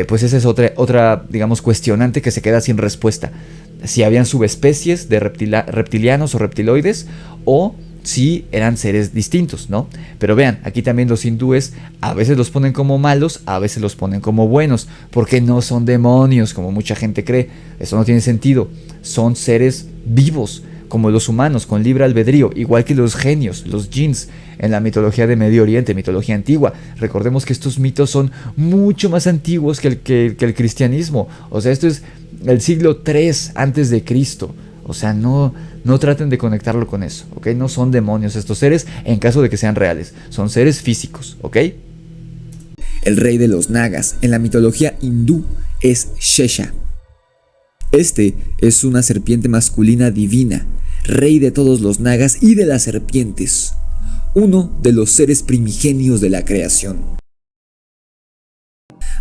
pues esa es otra, digamos, cuestionante que se queda sin respuesta. Si habían subespecies de reptilianos o reptiloides, o si eran seres distintos, ¿no? Pero vean, aquí también los hindúes a veces los ponen como malos, a veces los ponen como buenos, porque no son demonios como mucha gente cree. Eso no tiene sentido. Son seres vivos, como los humanos, con libre albedrío, igual que los genios, los jinns, en la mitología de Medio Oriente, mitología antigua. Recordemos que estos mitos son mucho más antiguos que el cristianismo. O sea, esto es el siglo III antes de Cristo. O sea, no traten de conectarlo con eso, ¿ok? No son demonios estos seres en caso de que sean reales. Son seres físicos, ¿ok? El rey de los nagas en la mitología hindú es Shesha. Este es una serpiente masculina divina, rey de todos los nagas y de las serpientes, uno de los seres primigenios de la creación.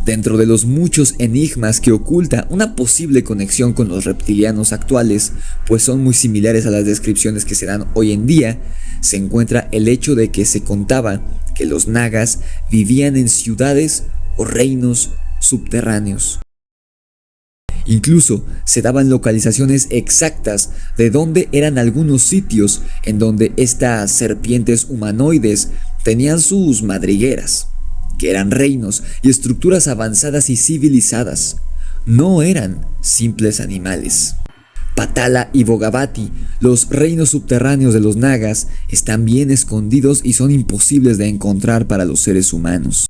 Dentro de los muchos enigmas que oculta una posible conexión con los reptilianos actuales, pues son muy similares a las descripciones que se dan hoy en día, se encuentra el hecho de que se contaba que los nagas vivían en ciudades o reinos subterráneos. Incluso se daban localizaciones exactas de dónde eran algunos sitios en donde estas serpientes humanoides tenían sus madrigueras, que eran reinos y estructuras avanzadas y civilizadas. No eran simples animales. Patala y Bhogavati, los reinos subterráneos de los nagas, están bien escondidos y son imposibles de encontrar para los seres humanos.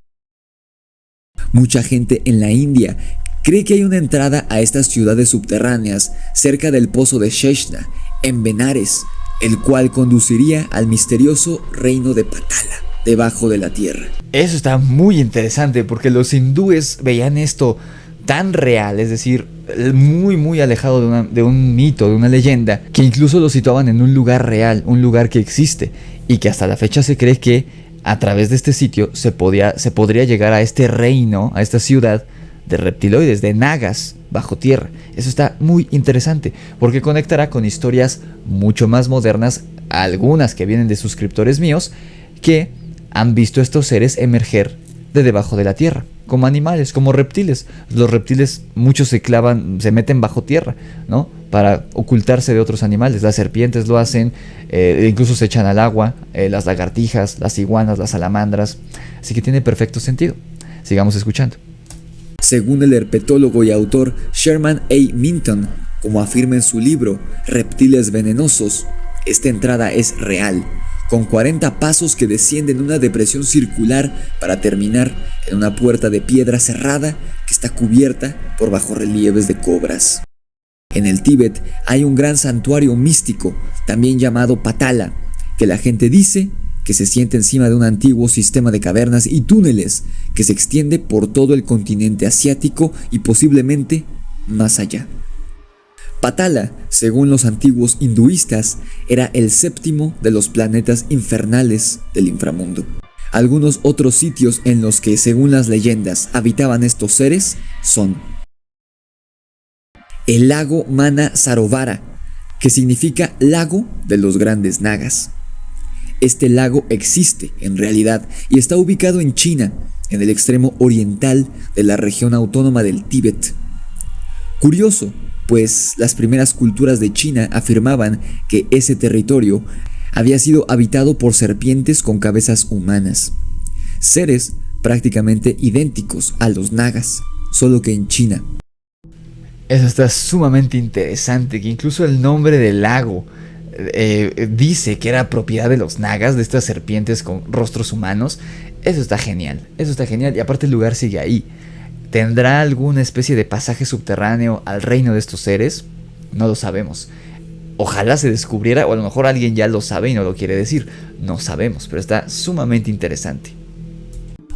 Mucha gente en la India cree que hay una entrada a estas ciudades subterráneas cerca del pozo de Sheshna, en Benares, el cual conduciría al misterioso reino de Patala, debajo de la tierra. Eso está muy interesante porque los hindúes veían esto tan real, es decir, muy alejado de un mito, de una leyenda, que incluso lo situaban en un lugar real, un lugar que existe, y que hasta la fecha se cree que a través de este sitio se podría llegar a este reino, a esta ciudad de reptiloides, de nagas bajo tierra. Eso está muy interesante porque conectará con historias mucho más modernas, algunas que vienen de suscriptores míos que han visto estos seres emerger de debajo de la tierra, como animales, como reptiles. Los reptiles, muchos se meten bajo tierra, ¿no? Para ocultarse de otros animales. Las serpientes lo hacen, incluso se echan al agua, las lagartijas, las iguanas, las salamandras. Así que tiene perfecto sentido. Sigamos escuchando. Según el herpetólogo y autor Sherman A. Minton, como afirma en su libro Reptiles Venenosos, esta entrada es real, con 40 pasos que descienden una depresión circular para terminar en una puerta de piedra cerrada que está cubierta por bajorrelieves de cobras. En el Tíbet hay un gran santuario místico, también llamado Patala, que la gente dice que se siente encima de un antiguo sistema de cavernas y túneles que se extiende por todo el continente asiático y posiblemente más allá. Patala, según los antiguos hinduistas, era el séptimo de los planetas infernales del inframundo. Algunos otros sitios en los que, según las leyendas, habitaban estos seres son el lago Manasarovara, que significa lago de los grandes nagas. Este lago existe en realidad y está ubicado en China, en el extremo oriental de la región autónoma del Tíbet. Curioso, pues las primeras culturas de China afirmaban que ese territorio había sido habitado por serpientes con cabezas humanas, seres prácticamente idénticos a los nagas, solo que en China. Eso está sumamente interesante, que incluso el nombre del lago dice que era propiedad de los nagas, de estas serpientes con rostros humanos. Eso está genial, y aparte el lugar sigue ahí. ¿Tendrá alguna especie de pasaje subterráneo al reino de estos seres? No lo sabemos. Ojalá se descubriera, o a lo mejor alguien ya lo sabe y no lo quiere decir. No sabemos, pero está sumamente interesante.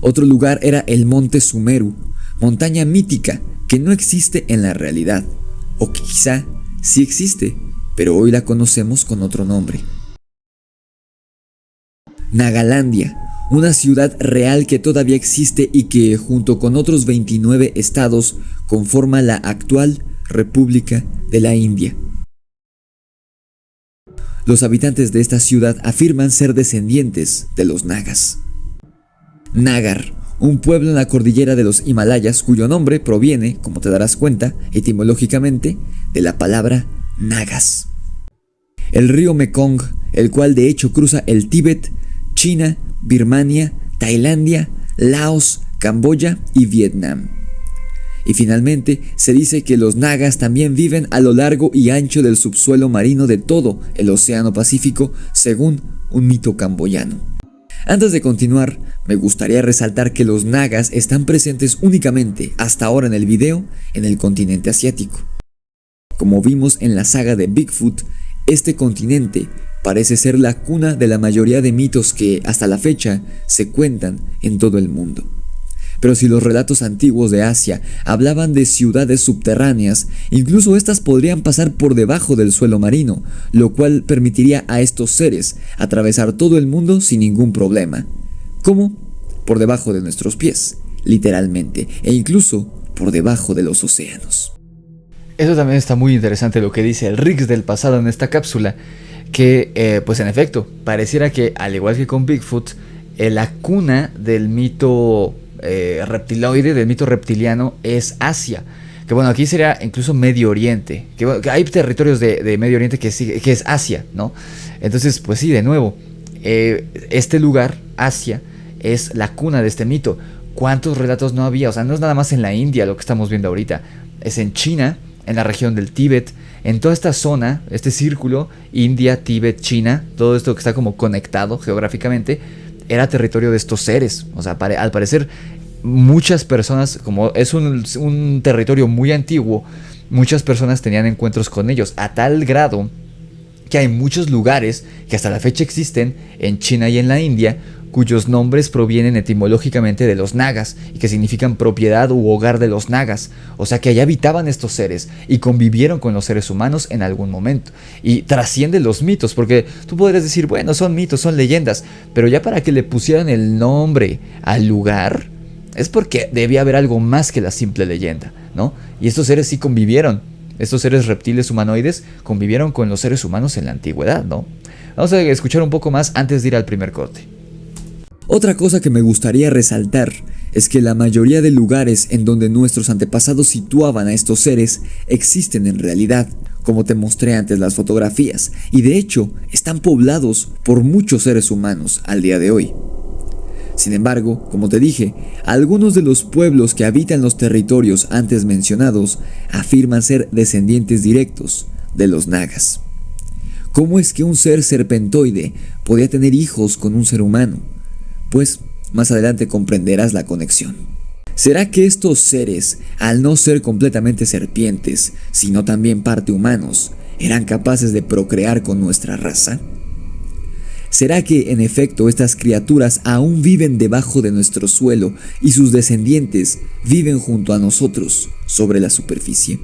Otro lugar era el Monte Sumeru, montaña mítica que no existe en la realidad, o que quizá sí existe, pero hoy la conocemos con otro nombre. Nagalandia, una ciudad real que todavía existe y que, junto con otros 29 estados, conforma la actual República de la India. Los habitantes de esta ciudad afirman ser descendientes de los nagas. Nagar, un pueblo en la cordillera de los Himalayas cuyo nombre proviene, como te darás cuenta, etimológicamente, de la palabra nagas. El río Mekong, el cual de hecho cruza el Tíbet, China, Birmania, Tailandia, Laos, Camboya y Vietnam. Y finalmente se dice que los nagas también viven a lo largo y ancho del subsuelo marino de todo el Océano Pacífico, según un mito camboyano. Antes de continuar, me gustaría resaltar que los nagas están presentes únicamente hasta ahora en el video en el continente asiático. Como vimos en la saga de Bigfoot, este continente parece ser la cuna de la mayoría de mitos que, hasta la fecha, se cuentan en todo el mundo. Pero si los relatos antiguos de Asia hablaban de ciudades subterráneas, incluso estas podrían pasar por debajo del suelo marino, lo cual permitiría a estos seres atravesar todo el mundo sin ningún problema. ¿Cómo? Por debajo de nuestros pies, literalmente, e incluso por debajo de los océanos. Eso también está muy interesante lo que dice el Riggs del pasado en esta cápsula, que pues en efecto, pareciera que al igual que con Bigfoot, la cuna del mito reptiloide, del mito reptiliano, es Asia. Que bueno, aquí sería incluso Medio Oriente, que, bueno, que hay territorios de Medio Oriente que es Asia, ¿no? Entonces, pues sí, de nuevo, este lugar, Asia, es la cuna de este mito. ¿Cuántos relatos no había? O sea, no es nada más en la India lo que estamos viendo ahorita, es en China, en la región del Tíbet, en toda esta zona, este círculo, India, Tíbet, China, todo esto que está como conectado geográficamente, era territorio de estos seres. O sea, al parecer muchas personas, como es un territorio muy antiguo, muchas personas tenían encuentros con ellos, a tal grado que hay muchos lugares que hasta la fecha existen en China y en la India, cuyos nombres provienen etimológicamente de los nagas y que significan propiedad u hogar de los nagas. O sea que allá habitaban estos seres y convivieron con los seres humanos en algún momento. Y trascienden los mitos, porque tú podrías decir, bueno, son mitos, son leyendas, pero ya para que le pusieran el nombre al lugar, es porque debía haber algo más que la simple leyenda, ¿no? Y estos seres sí convivieron. Estos seres reptiles humanoides convivieron con los seres humanos en la antigüedad, ¿no? Vamos a escuchar un poco más antes de ir al primer corte. Otra cosa que me gustaría resaltar es que la mayoría de lugares en donde nuestros antepasados situaban a estos seres existen en realidad, como te mostré antes las fotografías, y de hecho están poblados por muchos seres humanos al día de hoy. Sin embargo, como te dije, algunos de los pueblos que habitan los territorios antes mencionados afirman ser descendientes directos de los nagas. ¿Cómo es que un ser serpentoide podía tener hijos con un ser humano? Pues más adelante comprenderás la conexión. ¿Será que estos seres, al no ser completamente serpientes, sino también parte humanos, eran capaces de procrear con nuestra raza? ¿Será que en efecto estas criaturas aún viven debajo de nuestro suelo y sus descendientes viven junto a nosotros sobre la superficie?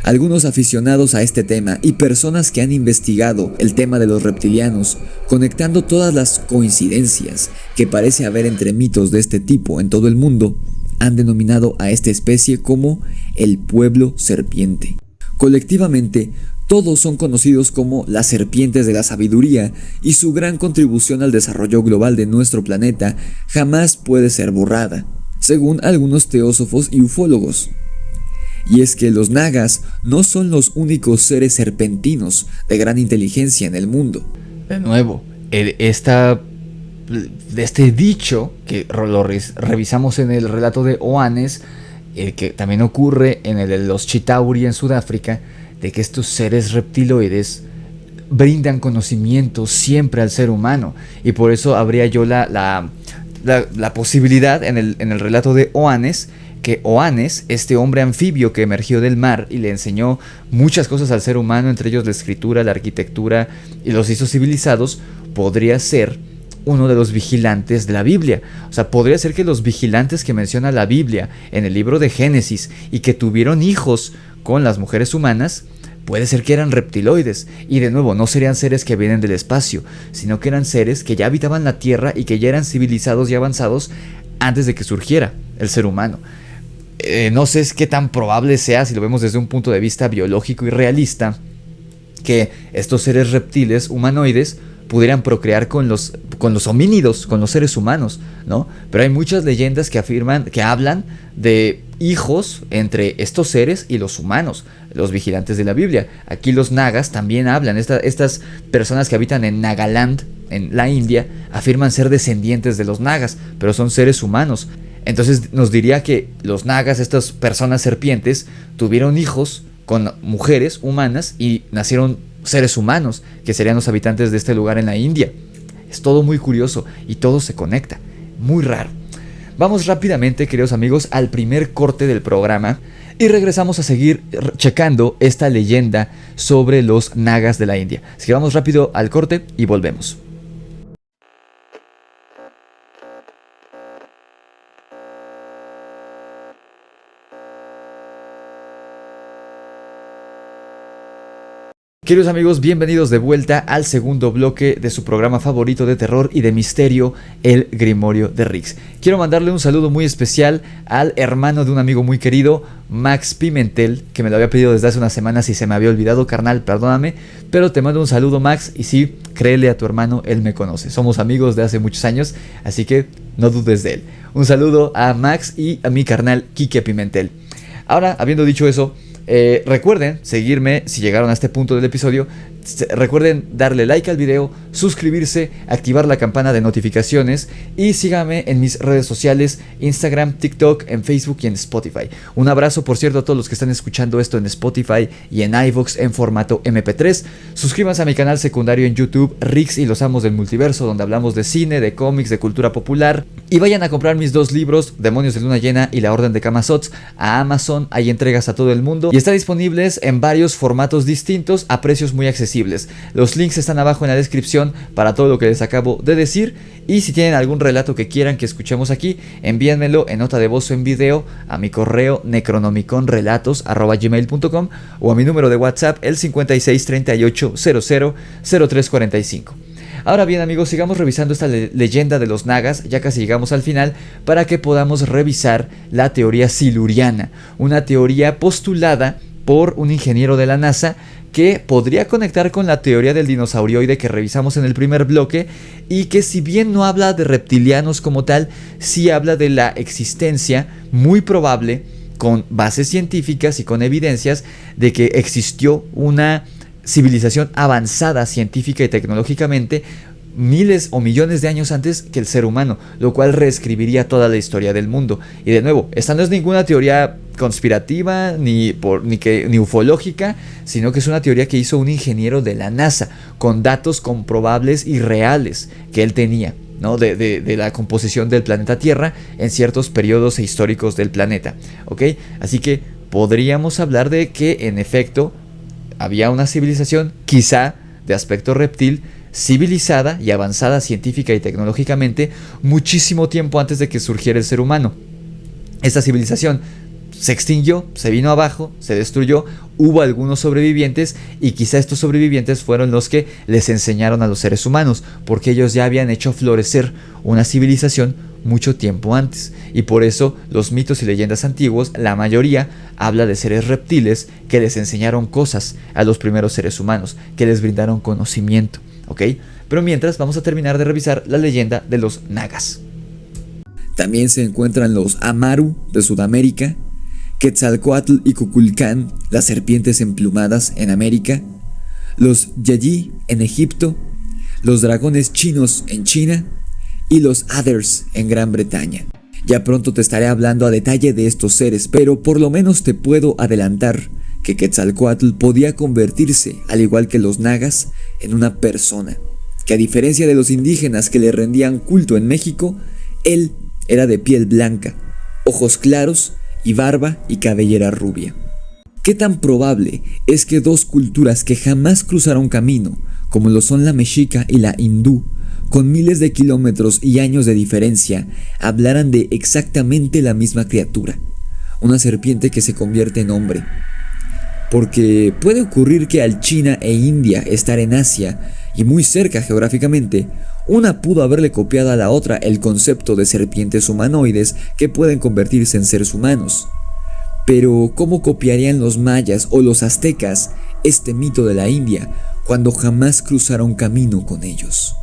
Algunos aficionados a este tema y personas que han investigado el tema de los reptilianos, conectando todas las coincidencias que parece haber entre mitos de este tipo en todo el mundo, han denominado a esta especie como el pueblo serpiente. Colectivamente, todos son conocidos como las serpientes de la sabiduría, y su gran contribución al desarrollo global de nuestro planeta jamás puede ser borrada, según algunos teósofos y ufólogos. Y es que los nagas no son los únicos seres serpentinos de gran inteligencia en el mundo. De nuevo, este dicho que lo revisamos en el relato de Oannes, que también ocurre en el de los Chitauri en Sudáfrica, de que estos seres reptiloides brindan conocimiento siempre al ser humano, y por eso habría yo la posibilidad en el relato de Oannes, que Oannes, este hombre anfibio que emergió del mar y le enseñó muchas cosas al ser humano, entre ellos la escritura, la arquitectura, y los hizo civilizados, podría ser uno de los vigilantes de la Biblia. O sea, podría ser que los vigilantes que menciona la Biblia en el libro de Génesis y que tuvieron hijos con las mujeres humanas, puede ser que eran reptiloides. Y de nuevo, no serían seres que vienen del espacio, sino que eran seres que ya habitaban la Tierra y que ya eran civilizados y avanzados antes de que surgiera el ser humano. No sé qué tan probable sea, si lo vemos desde un punto de vista biológico y realista, que estos seres reptiles humanoides pudieran procrear con los homínidos, con los seres humanos, ¿no? Pero hay muchas leyendas que hablan de hijos entre estos seres y los humanos, los vigilantes de la Biblia. Aquí los nagas también hablan, estas personas que habitan en Nagaland, en la India, afirman ser descendientes de los nagas, pero son seres humanos. Entonces nos diría que los nagas, estas personas serpientes, tuvieron hijos con mujeres humanas y nacieron seres humanos, que serían los habitantes de este lugar en la India. Es todo muy curioso y todo se conecta, muy raro. Vamos rápidamente, queridos amigos, al primer corte del programa y regresamos a seguir checando esta leyenda sobre los nagas de la India. Así que vamos rápido al corte y volvemos. Queridos amigos, bienvenidos de vuelta al segundo bloque de su programa favorito de terror y de misterio, El Grimorio de Riggs. Quiero mandarle un saludo muy especial al hermano de un amigo muy querido, Max Pimentel, que me lo había pedido desde hace unas semanas y se me había olvidado, carnal, perdóname, pero te mando un saludo, Max, y sí, créele a tu hermano, él me conoce. Somos amigos de hace muchos años, así que no dudes de él. Un saludo a Max y a mi carnal, Quique Pimentel. Ahora, habiendo dicho eso, recuerden seguirme si llegaron a este punto del episodio. Recuerden darle like al video, suscribirse, activar la campana de notificaciones y síganme en mis redes sociales, Instagram, TikTok, en Facebook y en Spotify. Un abrazo, por cierto, a todos los que están escuchando esto en Spotify y en iVoox en formato MP3. Suscríbanse a mi canal secundario en YouTube, Riggs y los Amos del Multiverso, donde hablamos de cine, de cómics, de cultura popular. Y vayan a comprar mis dos libros, Demonios de Luna Llena y La Orden de Kamazots, a Amazon. Hay entregas a todo el mundo y están disponibles en varios formatos distintos a precios muy accesibles. Los links están abajo en la descripción para todo lo que les acabo de decir. Y si tienen algún relato que quieran que escuchemos aquí, envíenmelo en nota de voz o en video a mi correo necronomiconrelatos@gmail.com o a mi número de WhatsApp, el 5638000345. Ahora bien, amigos, sigamos revisando esta leyenda de los nagas, ya casi llegamos al final, para que podamos revisar la teoría siluriana, una teoría postulada por un ingeniero de la NASA que podría conectar con la teoría del dinosaurioide que revisamos en el primer bloque, y que, si bien no habla de reptilianos como tal, sí habla de la existencia muy probable, con bases científicas y con evidencias, de que existió una civilización avanzada científica y tecnológicamente miles o millones de años antes que el ser humano, lo cual reescribiría toda la historia del mundo. Y de nuevo, esta no es ninguna teoría conspirativa ni ufológica, sino que es una teoría que hizo un ingeniero de la NASA con datos comprobables y reales que él tenía, ¿no? de la composición del planeta Tierra en ciertos periodos históricos del planeta, ¿ok? Así que podríamos hablar de que en efecto había una civilización, quizá de aspecto reptil, civilizada y avanzada científica y tecnológicamente muchísimo tiempo antes de que surgiera el ser humano. Esta civilización se extinguió, se vino abajo, se destruyó, hubo algunos sobrevivientes y quizá estos sobrevivientes fueron los que les enseñaron a los seres humanos, porque ellos ya habían hecho florecer una civilización mucho tiempo antes, y por eso los mitos y leyendas antiguos, la mayoría habla de seres reptiles que les enseñaron cosas a los primeros seres humanos, que les brindaron conocimiento, ¿ok? Pero mientras vamos a terminar de revisar la leyenda de los nagas. También se encuentran los Amaru de Sudamérica, Quetzalcóatl y Cuculcán, las serpientes emplumadas en América, los Yayi en Egipto, los dragones chinos en China y los Adders en Gran Bretaña. Ya pronto te estaré hablando a detalle de estos seres, pero por lo menos te puedo adelantar que Quetzalcóatl podía convertirse, al igual que los nagas, en una persona, que a diferencia de los indígenas que le rendían culto en México, él era de piel blanca, ojos claros y barba y cabellera rubia. ¿Qué tan probable es que dos culturas que jamás cruzaron camino, como lo son la mexica y la hindú, con miles de kilómetros y años de diferencia, hablaran de exactamente la misma criatura, una serpiente que se convierte en hombre? Porque puede ocurrir que al China e India estar en Asia y muy cerca geográficamente, una pudo haberle copiado a la otra el concepto de serpientes humanoides que pueden convertirse en seres humanos. Pero ¿cómo copiarían los mayas o los aztecas este mito de la India cuando jamás cruzaron camino con ellos?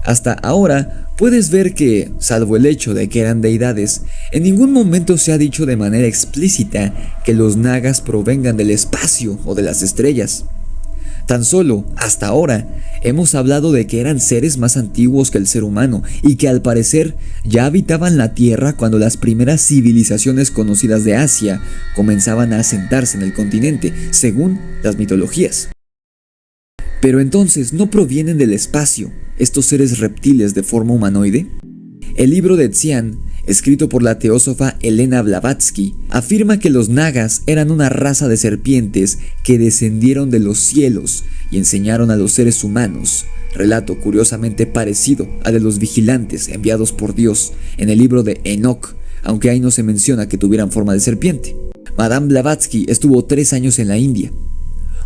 Hasta ahora puedes ver que, salvo el hecho de que eran deidades, en ningún momento se ha dicho de manera explícita que los nagas provengan del espacio o de las estrellas. Tan solo, hasta ahora, hemos hablado de que eran seres más antiguos que el ser humano y que al parecer ya habitaban la Tierra cuando las primeras civilizaciones conocidas de Asia comenzaban a asentarse en el continente, según las mitologías. Pero entonces, ¿no provienen del espacio estos seres reptiles de forma humanoide? El libro de Xian, escrito por la teósofa Elena Blavatsky, afirma que los nagas eran una raza de serpientes que descendieron de los cielos y enseñaron a los seres humanos, relato curiosamente parecido al de los vigilantes enviados por Dios en el libro de Enoch, aunque ahí no se menciona que tuvieran forma de serpiente. Madame Blavatsky estuvo 3 años en la India.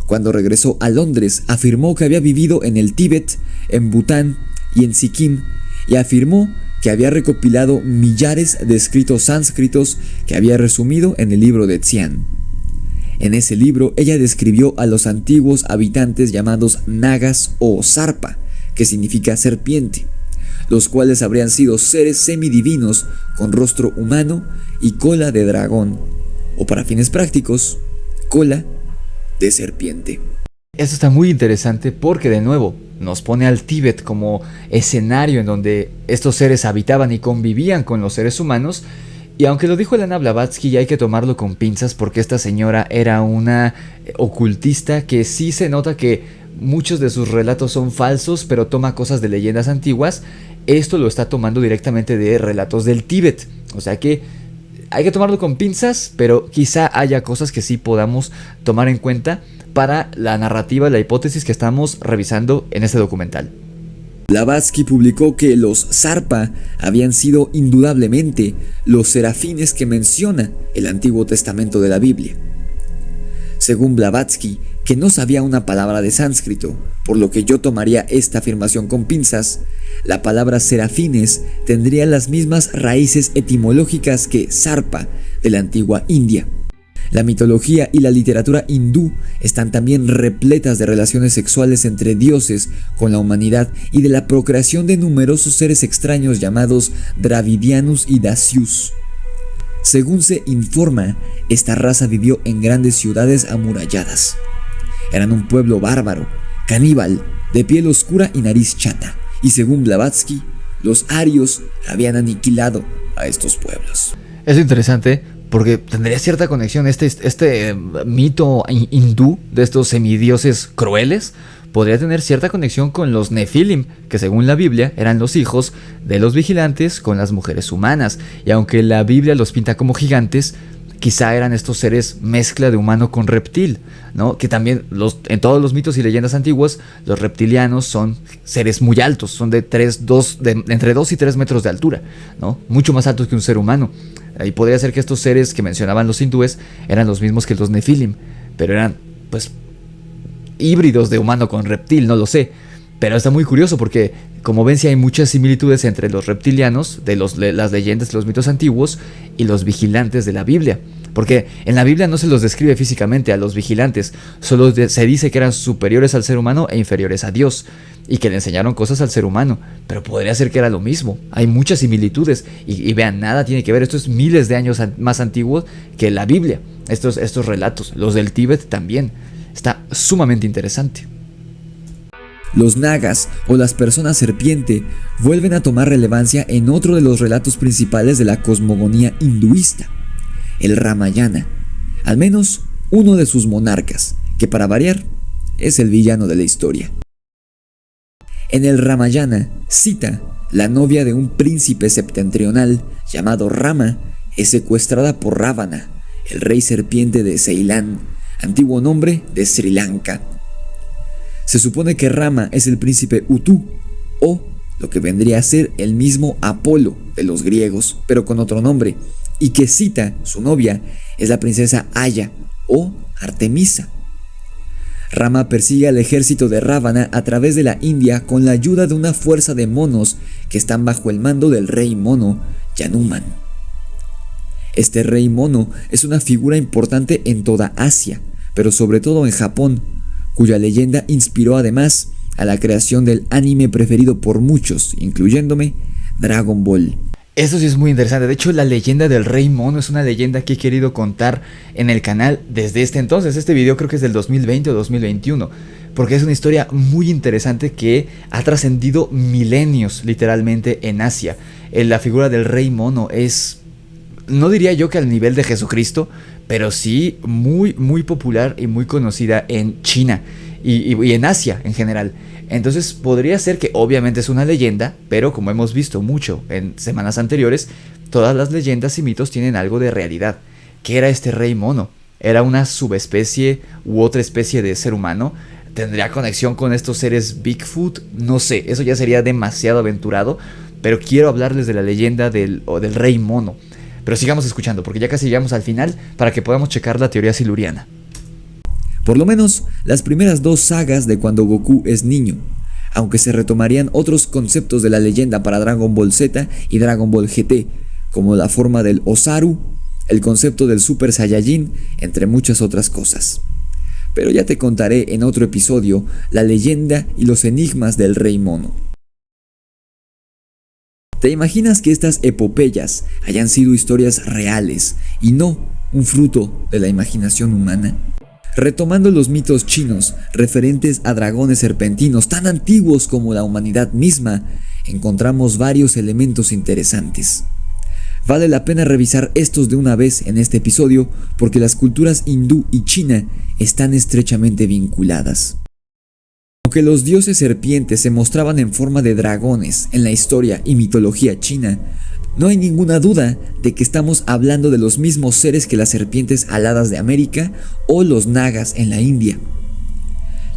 Cuando regresó a Londres, afirmó que había vivido en el Tíbet, en Bután y en Sikkim, y afirmó que había recopilado millares de escritos sánscritos que había resumido en el libro de Xian. En ese libro ella describió a los antiguos habitantes llamados nagas o sarpa, que significa serpiente, los cuales habrían sido seres semidivinos con rostro humano y cola de dragón, o para fines prácticos, cola de serpiente. Esto está muy interesante porque de nuevo nos pone al Tíbet como escenario en donde estos seres habitaban y convivían con los seres humanos. Y aunque lo dijo Elena Blavatsky, hay que tomarlo con pinzas porque esta señora era una ocultista que sí se nota que muchos de sus relatos son falsos, pero toma cosas de leyendas antiguas. Esto lo está tomando directamente de relatos del Tíbet. O sea que hay que tomarlo con pinzas, pero quizá haya cosas que sí podamos tomar en cuenta para la narrativa, la hipótesis que estamos revisando en este documental. Blavatsky publicó que los Sarpa habían sido indudablemente los serafines que menciona el Antiguo Testamento de la Biblia. Según Blavatsky, que no sabía una palabra de sánscrito, por lo que yo tomaría esta afirmación con pinzas, la palabra serafines tendría las mismas raíces etimológicas que Sarpa de la antigua India. La mitología y la literatura hindú están también repletas de relaciones sexuales entre dioses con la humanidad y de la procreación de numerosos seres extraños llamados Dravidianus y Dasyus. Según se informa, esta raza vivió en grandes ciudades amuralladas. Eran un pueblo bárbaro, caníbal, de piel oscura y nariz chata, y según Blavatsky, los arios habían aniquilado a estos pueblos. Es interesante porque tendría cierta conexión este mito hindú de estos semidioses crueles. Podría tener cierta conexión con los Nefilim, que según la Biblia eran los hijos de los vigilantes con las mujeres humanas. Y aunque la Biblia los pinta como gigantes, quizá eran estos seres mezcla de humano con reptil, ¿no? Que también en todos los mitos y leyendas antiguas, los reptilianos son seres muy altos, son entre 2 y 3 metros de altura, ¿no? Mucho más altos que un ser humano. Y podría ser que estos seres que mencionaban los hindúes eran los mismos que los Nefilim, pero eran pues híbridos de humano con reptil, no lo sé. Pero está muy curioso porque, como ven, sí hay muchas similitudes entre los reptilianos de las leyendas de los mitos antiguos y los vigilantes de la Biblia. Porque en la Biblia no se los describe físicamente a los vigilantes, solo se dice que eran superiores al ser humano e inferiores a Dios, y que le enseñaron cosas al ser humano, pero podría ser que era lo mismo. Hay muchas similitudes, y vean, nada tiene que ver, esto es miles de años más antiguo que la Biblia, estos relatos, los del Tíbet también. Está sumamente interesante. Los nagas o las personas serpiente vuelven a tomar relevancia en otro de los relatos principales de la cosmogonía hinduista, el Ramayana, al menos uno de sus monarcas, que para variar es el villano de la historia. En el Ramayana, Sita, la novia de un príncipe septentrional llamado Rama, es secuestrada por Ravana, el rey serpiente de Ceilán, antiguo nombre de Sri Lanka. Se supone que Rama es el príncipe Utu, o lo que vendría a ser el mismo Apolo de los griegos, pero con otro nombre, y que Sita, su novia, es la princesa Aya, o Artemisa. Rama persigue al ejército de Ravana a través de la India con la ayuda de una fuerza de monos que están bajo el mando del rey mono, Yanuman. Este rey mono es una figura importante en toda Asia, pero sobre todo en Japón, cuya leyenda inspiró además a la creación del anime preferido por muchos, incluyéndome, Dragon Ball. Esto sí es muy interesante. De hecho, la leyenda del Rey Mono es una leyenda que he querido contar en el canal desde este entonces. Este video creo que es del 2020 o 2021, porque es una historia muy interesante que ha trascendido milenios literalmente en Asia. La figura del Rey Mono es, no diría yo que al nivel de Jesucristo, pero sí muy popular y muy conocida en China y en Asia en general. Entonces podría ser que obviamente es una leyenda, pero como hemos visto mucho en semanas anteriores, todas las leyendas y mitos tienen algo de realidad. ¿Qué era este Rey Mono? ¿Era una subespecie u otra especie de ser humano? ¿Tendría conexión con estos seres Bigfoot? No sé, eso ya sería demasiado aventurado, pero quiero hablarles de la leyenda del Rey Mono. Pero sigamos escuchando, porque ya casi llegamos al final para que podamos checar la teoría siluriana. Por lo menos las primeras dos sagas de cuando Goku es niño, aunque se retomarían otros conceptos de la leyenda para Dragon Ball Z y Dragon Ball GT, como la forma del Osaru, el concepto del Super Saiyajin, entre muchas otras cosas. Pero ya te contaré en otro episodio la leyenda y los enigmas del Rey Mono. ¿Te imaginas que estas epopeyas hayan sido historias reales y no un fruto de la imaginación humana? Retomando los mitos chinos referentes a dragones serpentinos tan antiguos como la humanidad misma, encontramos varios elementos interesantes. Vale la pena revisar estos de una vez en este episodio porque las culturas hindú y china están estrechamente vinculadas. Aunque los dioses serpientes se mostraban en forma de dragones en la historia y mitología china, no hay ninguna duda de que estamos hablando de los mismos seres que las serpientes aladas de América o los nagas en la India.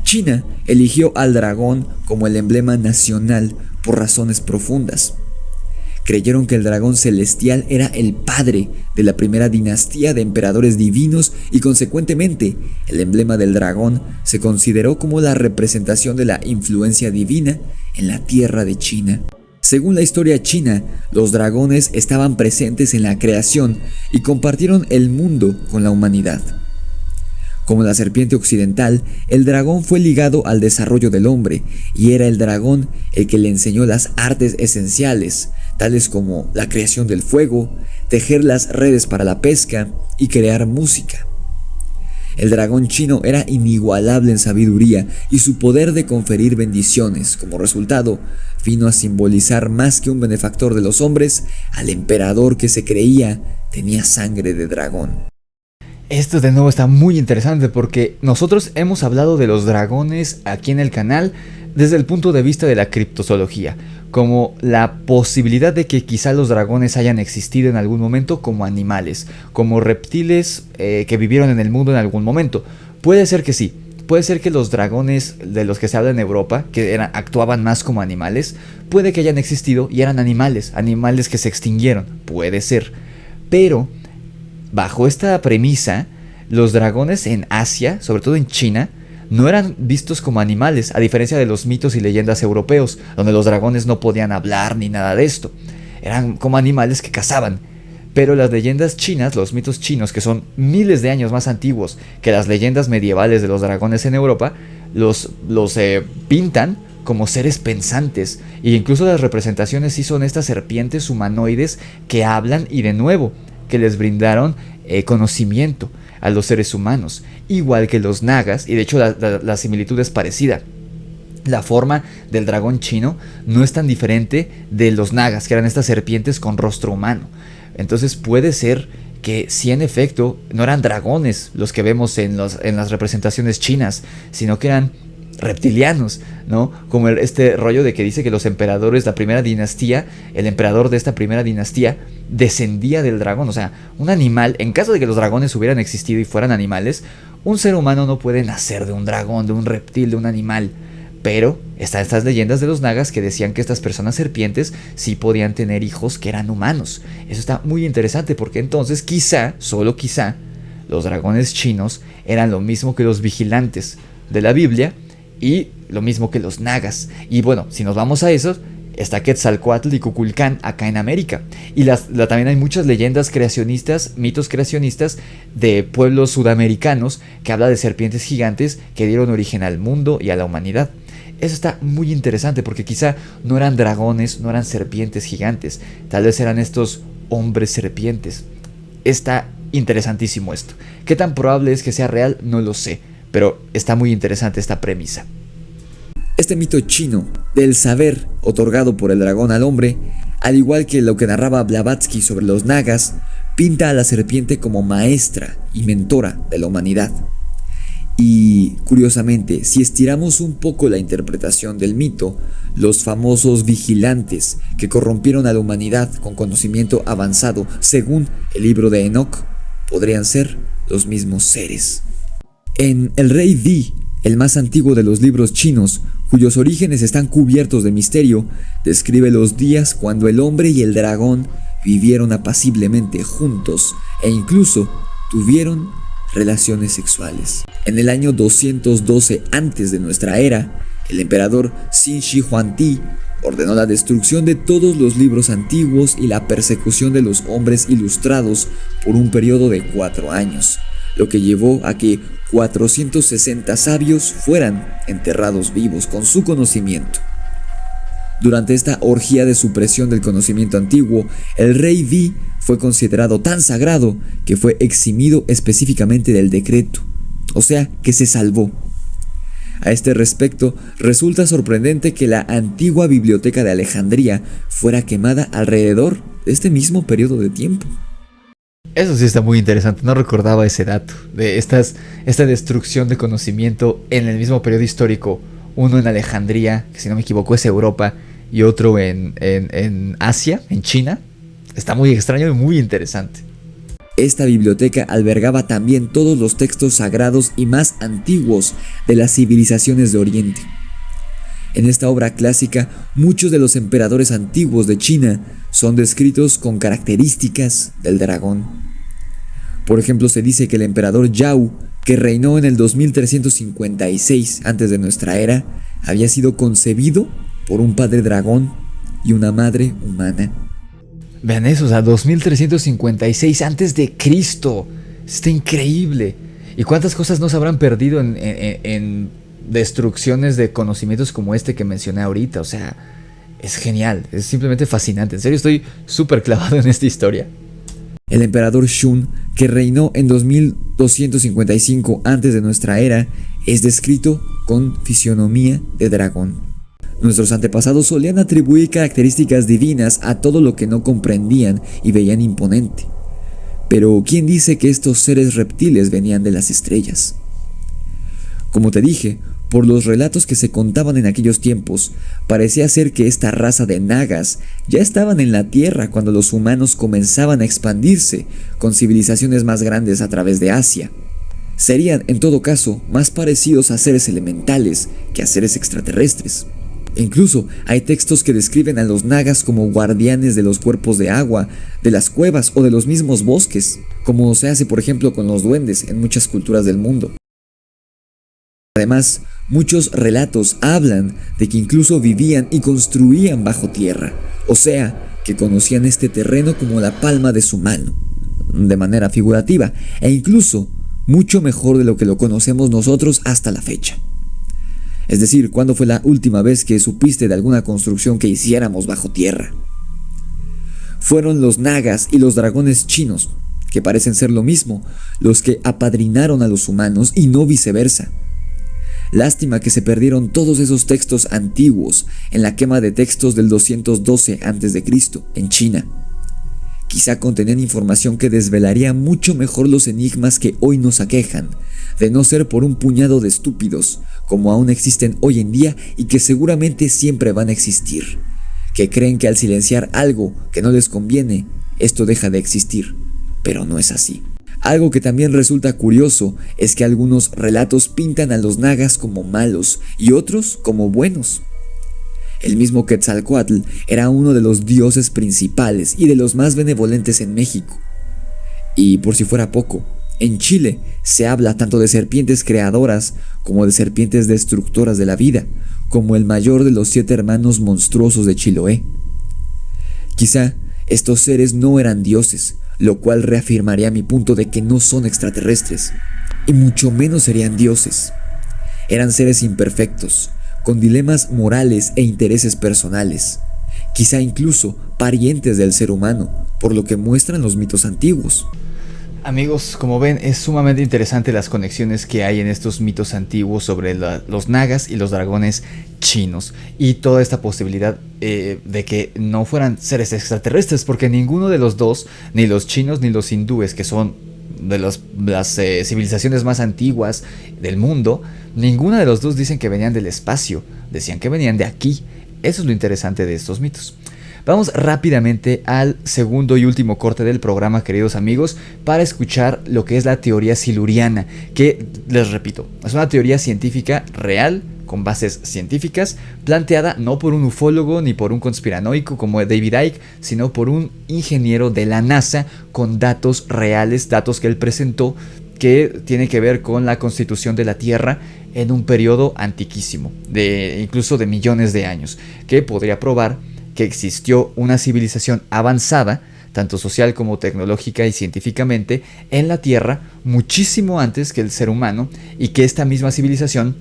China eligió al dragón como el emblema nacional por razones profundas. Creyeron que el dragón celestial era el padre de la primera dinastía de emperadores divinos y consecuentemente el emblema del dragón se consideró como la representación de la influencia divina en la tierra de China. Según la historia china, los dragones estaban presentes en la creación y compartieron el mundo con la humanidad. Como la serpiente occidental, el dragón fue ligado al desarrollo del hombre y era el dragón el que le enseñó las artes esenciales, tales como la creación del fuego, tejer las redes para la pesca y crear música. El dragón chino era inigualable en sabiduría y su poder de conferir bendiciones, como resultado, vino a simbolizar más que un benefactor de los hombres, al emperador que se creía tenía sangre de dragón. Esto de nuevo está muy interesante porque nosotros hemos hablado de los dragones aquí en el canal desde el punto de vista de la criptozoología, como la posibilidad de que quizá los dragones hayan existido en algún momento como animales, como reptiles que vivieron en el mundo en algún momento. Puede ser que sí, puede ser que los dragones de los que se habla en Europa, que actuaban más como animales, puede que hayan existido y eran animales que se extinguieron, puede ser. Pero bajo esta premisa, los dragones en Asia, sobre todo en China, no eran vistos como animales, a diferencia de los mitos y leyendas europeos, donde los dragones no podían hablar ni nada de esto. Eran como animales que cazaban. Pero las leyendas chinas, los mitos chinos, que son miles de años más antiguos que las leyendas medievales de los dragones en Europa, los pintan como seres pensantes. E incluso las representaciones sí son estas serpientes humanoides que hablan y de nuevo, que les brindaron conocimiento a los seres humanos, igual que los nagas, y de hecho la similitud es parecida. La forma del dragón chino no es tan diferente de los nagas, que eran estas serpientes con rostro humano. Entonces puede ser que si en efecto no eran dragones los que vemos en las representaciones chinas, sino que eran reptilianos, ¿no? Como este rollo de que dice que los emperadores, la primera dinastía, el emperador de esta primera dinastía descendía del dragón. O sea, un animal, en caso de que los dragones hubieran existido y fueran animales, un ser humano no puede nacer de un dragón, de un reptil, de un animal. Pero están estas leyendas de los nagas que decían que estas personas serpientes sí podían tener hijos que eran humanos. Eso está muy interesante porque entonces quizá, solo quizá, los dragones chinos eran lo mismo que los vigilantes de la Biblia y lo mismo que los nagas. Y bueno, si nos vamos a eso, está Quetzalcóatl y Kukulcán acá en América. Y también hay muchas leyendas creacionistas, mitos creacionistas de pueblos sudamericanos que habla de serpientes gigantes que dieron origen al mundo y a la humanidad. Eso está muy interesante porque quizá no eran dragones, no eran serpientes gigantes, tal vez eran estos hombres serpientes. Está interesantísimo esto. ¿Qué tan probable es que sea real? No lo sé, pero está muy interesante esta premisa. Este mito chino del saber otorgado por el dragón al hombre, al igual que lo que narraba Blavatsky sobre los nagas, pinta a la serpiente como maestra y mentora de la humanidad. Y, curiosamente, si estiramos un poco la interpretación del mito, los famosos vigilantes que corrompieron a la humanidad con conocimiento avanzado, según el libro de Enoch, podrían ser los mismos seres. En El Rey Di, el más antiguo de los libros chinos, cuyos orígenes están cubiertos de misterio, describe los días cuando el hombre y el dragón vivieron apaciblemente juntos e incluso tuvieron relaciones sexuales. En el año 212 antes de nuestra era, el emperador Xin Shi Huangdi ordenó la destrucción de todos los libros antiguos y la persecución de los hombres ilustrados por un periodo de 4 años, lo que llevó a que 460 sabios fueran enterrados vivos con su conocimiento. Durante esta orgía de supresión del conocimiento antiguo, el rey Di fue considerado tan sagrado que fue eximido específicamente del decreto, o sea, que se salvó. A este respecto, resulta sorprendente que la antigua biblioteca de Alejandría fuera quemada alrededor de este mismo periodo de tiempo. Eso sí está muy interesante, no recordaba ese dato, de esta destrucción de conocimiento en el mismo periodo histórico, uno en Alejandría, que si no me equivoco es Europa, y otro en Asia, en China. Está muy extraño y muy interesante. Esta biblioteca albergaba también todos los textos sagrados y más antiguos de las civilizaciones de Oriente. En esta obra clásica, muchos de los emperadores antiguos de China son descritos con características del dragón. Por ejemplo, se dice que el emperador Yao, que reinó en el 2356 antes de nuestra era, había sido concebido por un padre dragón y una madre humana. Vean eso, o sea, 2356 antes de Cristo. Está increíble. ¿Y cuántas cosas no se habrán perdido en destrucciones de conocimientos como este que mencioné ahorita? O sea, es genial, es simplemente fascinante. En serio, estoy súper clavado en esta historia. El emperador Shun, que reinó en 2255 antes de nuestra era, es descrito con fisionomía de dragón. Nuestros antepasados solían atribuir características divinas a todo lo que no comprendían y veían imponente. Pero ¿quién dice que estos seres reptiles venían de las estrellas? Como te dije, por los relatos que se contaban en aquellos tiempos, parecía ser que esta raza de nagas ya estaban en la Tierra cuando los humanos comenzaban a expandirse con civilizaciones más grandes a través de Asia. Serían, en todo caso, más parecidos a seres elementales que a seres extraterrestres. Incluso hay textos que describen a los nagas como guardianes de los cuerpos de agua, de las cuevas o de los mismos bosques, como se hace por ejemplo con los duendes en muchas culturas del mundo. Además, muchos relatos hablan de que incluso vivían y construían bajo tierra, o sea, que conocían este terreno como la palma de su mano, de manera figurativa, e incluso mucho mejor de lo que lo conocemos nosotros hasta la fecha. Es decir, ¿cuándo fue la última vez que supiste de alguna construcción que hiciéramos bajo tierra? Fueron los nagas y los dragones chinos, que parecen ser lo mismo, los que apadrinaron a los humanos y no viceversa. Lástima que se perdieron todos esos textos antiguos en la quema de textos del 212 a.C. en China. Quizá contenían información que desvelaría mucho mejor los enigmas que hoy nos aquejan, de no ser por un puñado de estúpidos, como aún existen hoy en día y que seguramente siempre van a existir, que creen que al silenciar algo que no les conviene, esto deja de existir, pero no es así. Algo que también resulta curioso es que algunos relatos pintan a los nagas como malos y otros como buenos. El mismo Quetzalcóatl era uno de los dioses principales y de los más benevolentes en México. Y por si fuera poco, en Chile se habla tanto de serpientes creadoras como de serpientes destructoras de la vida, como el mayor de los 7 hermanos monstruosos de Chiloé. Quizá estos seres no eran dioses, lo cual reafirmaría mi punto de que no son extraterrestres, y mucho menos serían dioses. Eran seres imperfectos, con dilemas morales e intereses personales, quizá incluso parientes del ser humano, por lo que muestran los mitos antiguos. Amigos, como ven, es sumamente interesante las conexiones que hay en estos mitos antiguos sobre los nagas y los dragones chinos, y toda esta posibilidad de que no fueran seres extraterrestres, porque ninguno de los dos, ni los chinos ni los hindúes, que son de las civilizaciones más antiguas del mundo, ninguna de los dos dicen que venían del espacio, decían que venían de aquí. Eso es lo interesante de estos mitos. Vamos rápidamente al segundo y último corte del programa, queridos amigos, para escuchar lo que es la teoría siluriana, que, les repito, es una teoría científica real, con bases científicas, planteada no por un ufólogo ni por un conspiranoico como David Icke, sino por un ingeniero de la NASA con datos reales, datos que él presentó, que tiene que ver con la constitución de la Tierra en un periodo antiquísimo, incluso de millones de años, que podría probar que existió una civilización avanzada, tanto social como tecnológica y científicamente, en la Tierra muchísimo antes que el ser humano, y que esta misma civilización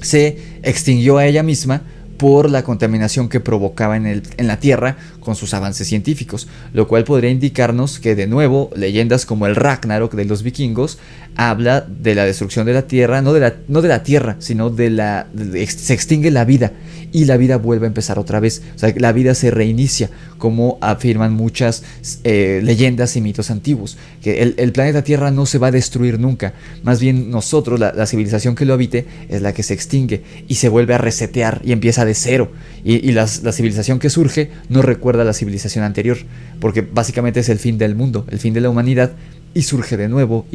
se extinguió a ella misma por la contaminación que provocaba en la Tierra con sus avances científicos, lo cual podría indicarnos que, de nuevo, leyendas como el Ragnarok de los vikingos habla de la destrucción de la Tierra, no de la Tierra, sino se extingue la vida y la vida vuelve a empezar otra vez. O sea, la vida se reinicia, como afirman muchas leyendas y mitos antiguos, que el planeta Tierra no se va a destruir nunca, más bien nosotros, la civilización que lo habite, es la que se extingue y se vuelve a resetear y empieza de cero, y la civilización que surge no recuerda a la civilización anterior, porque básicamente es el fin del mundo, el fin de la humanidad, y surge de nuevo,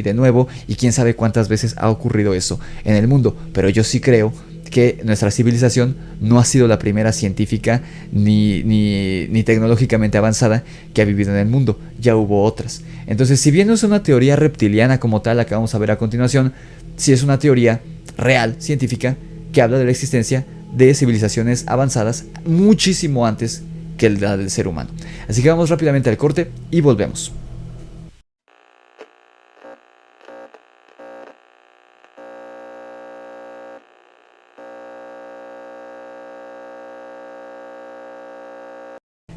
y quién sabe cuántas veces ha ocurrido eso en el mundo. Pero yo sí creo que nuestra civilización no ha sido la primera científica ni tecnológicamente avanzada que ha vivido en el mundo. Ya hubo otras. Entonces, si bien no es una teoría reptiliana como tal, la que vamos a ver a continuación, sí es una teoría real, científica, que habla de la existencia de civilizaciones avanzadas muchísimo antes que la del ser humano. Así que vamos rápidamente al corte y volvemos.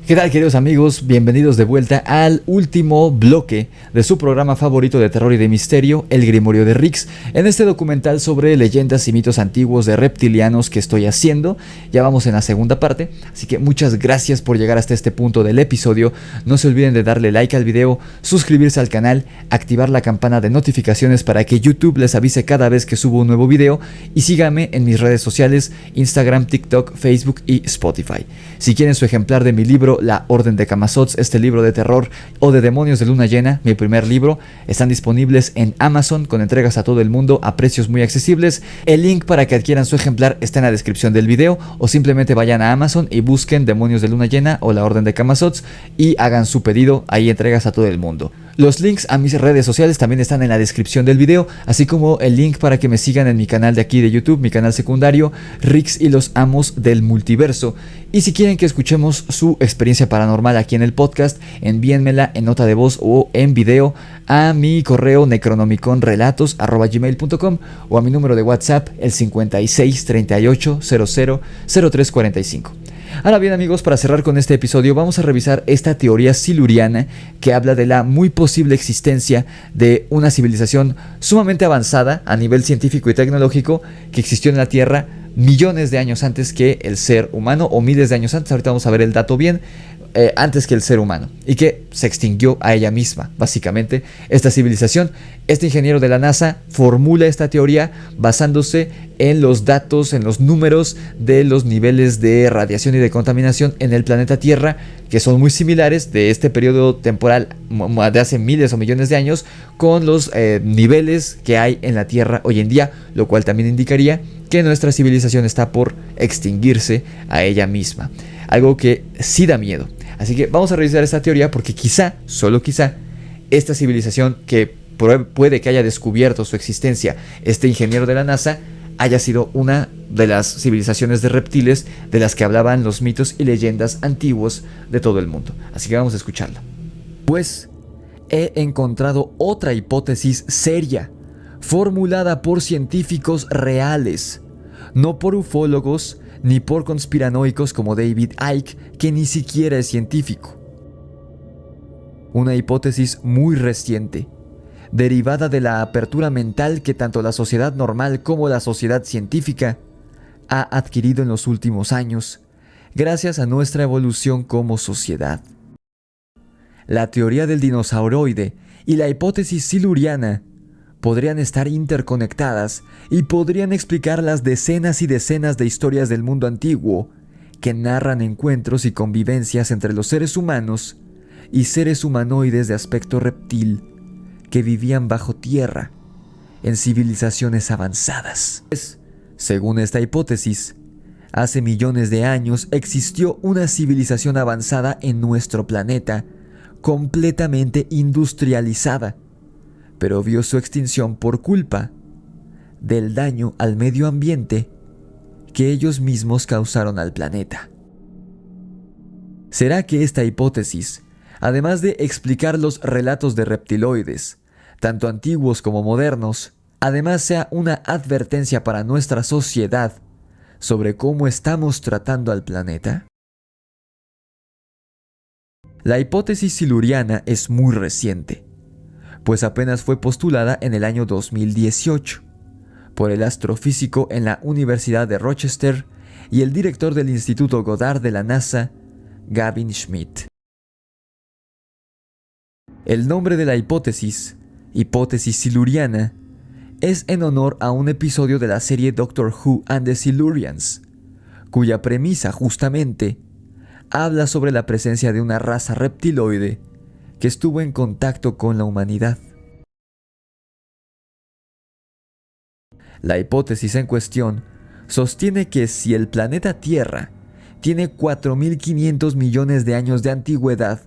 ¿Qué tal, queridos amigos? Bienvenidos de vuelta al último bloque de su programa favorito de terror y de misterio, El Grimorio de Rix, en este documental sobre leyendas y mitos antiguos de reptilianos que estoy haciendo. Ya vamos en la segunda parte, así que muchas gracias por llegar hasta este punto del episodio. No se olviden de darle like al video, suscribirse al canal, activar la campana de notificaciones para que YouTube les avise cada vez que subo un nuevo video, y síganme en mis redes sociales, Instagram, TikTok, Facebook y Spotify. Si quieren su ejemplar de mi libro libro La Orden de Camazotz, este libro de terror, o de Demonios de Luna Llena, mi primer libro, están disponibles en Amazon con entregas a todo el mundo a precios muy accesibles. El link para que adquieran su ejemplar está en la descripción del video, o simplemente vayan a Amazon y busquen Demonios de Luna Llena o La Orden de Camazotz y hagan su pedido, ahí entregas a todo el mundo. Los links a mis redes sociales también están en la descripción del video, así como el link para que me sigan en mi canal de aquí de YouTube, mi canal secundario, Rix y los Amos del Multiverso. Y si quieren que escuchemos su experiencia paranormal aquí en el podcast, envíenmela en nota de voz o en video a mi correo necronomiconrelatos@gmail.com o a mi número de WhatsApp, el 56 38 00 0345. Ahora bien, amigos, para cerrar con este episodio vamos a revisar esta teoría siluriana que habla de la muy posible existencia de una civilización sumamente avanzada a nivel científico y tecnológico que existió en la Tierra millones de años antes que el ser humano, o miles de años antes, ahorita vamos a ver el dato bien, antes que el ser humano, y que se extinguió a ella misma, básicamente, esta civilización. Este ingeniero de la NASA formula esta teoría basándose en los datos, en los números de los niveles de radiación y de contaminación en el planeta Tierra, que son muy similares de este periodo temporal de hace miles o millones de años, con los niveles que hay en la Tierra hoy en día, lo cual también indicaría que nuestra civilización está por extinguirse a ella misma. Algo que sí da miedo. Así que vamos a revisar esta teoría porque quizá, solo quizá, esta civilización que puede que haya descubierto su existencia este ingeniero de la NASA haya sido una de las civilizaciones de reptiles de las que hablaban los mitos y leyendas antiguos de todo el mundo. Así que vamos a escucharla. Pues he encontrado otra hipótesis seria, formulada por científicos reales, no por ufólogos ni por conspiranoicos como David Icke, que ni siquiera es científico. Una hipótesis muy reciente, derivada de la apertura mental que tanto la sociedad normal como la sociedad científica ha adquirido en los últimos años, gracias a nuestra evolución como sociedad. La teoría del dinosauroide y la hipótesis siluriana podrían estar interconectadas y podrían explicar las decenas y decenas de historias del mundo antiguo que narran encuentros y convivencias entre los seres humanos y seres humanoides de aspecto reptil que vivían bajo tierra en civilizaciones avanzadas. Según esta hipótesis, hace millones de años existió una civilización avanzada en nuestro planeta, completamente industrializada, pero vio su extinción por culpa del daño al medio ambiente que ellos mismos causaron al planeta. ¿Será que esta hipótesis, además de explicar los relatos de reptiloides, tanto antiguos como modernos, además sea una advertencia para nuestra sociedad sobre cómo estamos tratando al planeta? La hipótesis siluriana es muy reciente, pues apenas fue postulada en el año 2018 por el astrofísico en la Universidad de Rochester y el director del Instituto Goddard de la NASA, Gavin Schmidt. El nombre de la hipótesis siluriana, es en honor a un episodio de la serie Doctor Who and the Silurians, cuya premisa justamente habla sobre la presencia de una raza reptiloide que estuvo en contacto con la humanidad. La hipótesis en cuestión sostiene que si el planeta Tierra tiene 4.500 millones de años de antigüedad,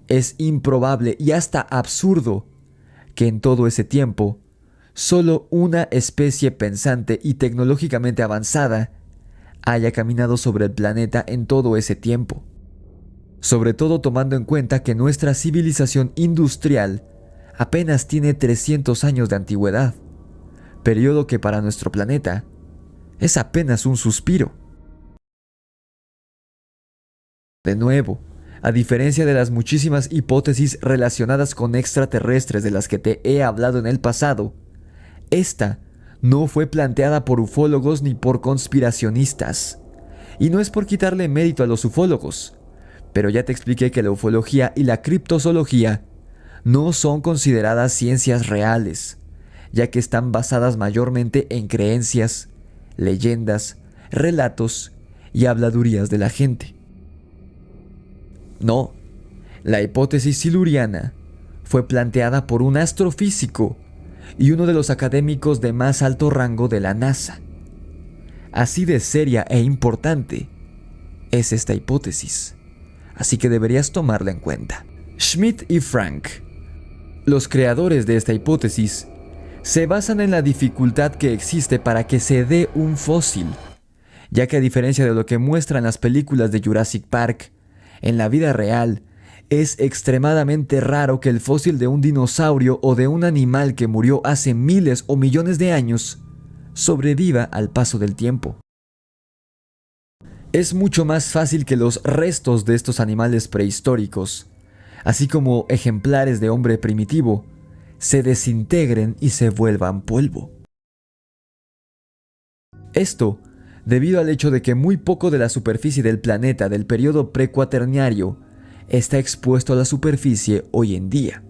es improbable y hasta absurdo que en todo ese tiempo solo una especie pensante y tecnológicamente avanzada haya caminado sobre el planeta en todo ese tiempo. Sobre todo tomando en cuenta que nuestra civilización industrial apenas tiene 300 años de antigüedad, periodo que para nuestro planeta es apenas un suspiro. De nuevo, a diferencia de las muchísimas hipótesis relacionadas con extraterrestres de las que te he hablado en el pasado, esta no fue planteada por ufólogos ni por conspiracionistas. Y no es por quitarle mérito a los ufólogos, pero ya te expliqué que la ufología y la criptozoología no son consideradas ciencias reales, ya que están basadas mayormente en creencias, leyendas, relatos y habladurías de la gente. No, la hipótesis siluriana fue planteada por un astrofísico y uno de los académicos de más alto rango de la NASA. Así de seria e importante es esta hipótesis, así que deberías tomarla en cuenta. Schmidt y Frank, los creadores de esta hipótesis, se basan en la dificultad que existe para que se dé un fósil, ya que a diferencia de lo que muestran las películas de Jurassic Park, en la vida real es extremadamente raro que el fósil de un dinosaurio o de un animal que murió hace miles o millones de años sobreviva al paso del tiempo. Es mucho más fácil que los restos de estos animales prehistóricos, así como ejemplares de hombre primitivo, se desintegren y se vuelvan polvo. Esto debido al hecho de que muy poco de la superficie del planeta del periodo precuaternario está expuesto a la superficie hoy en día.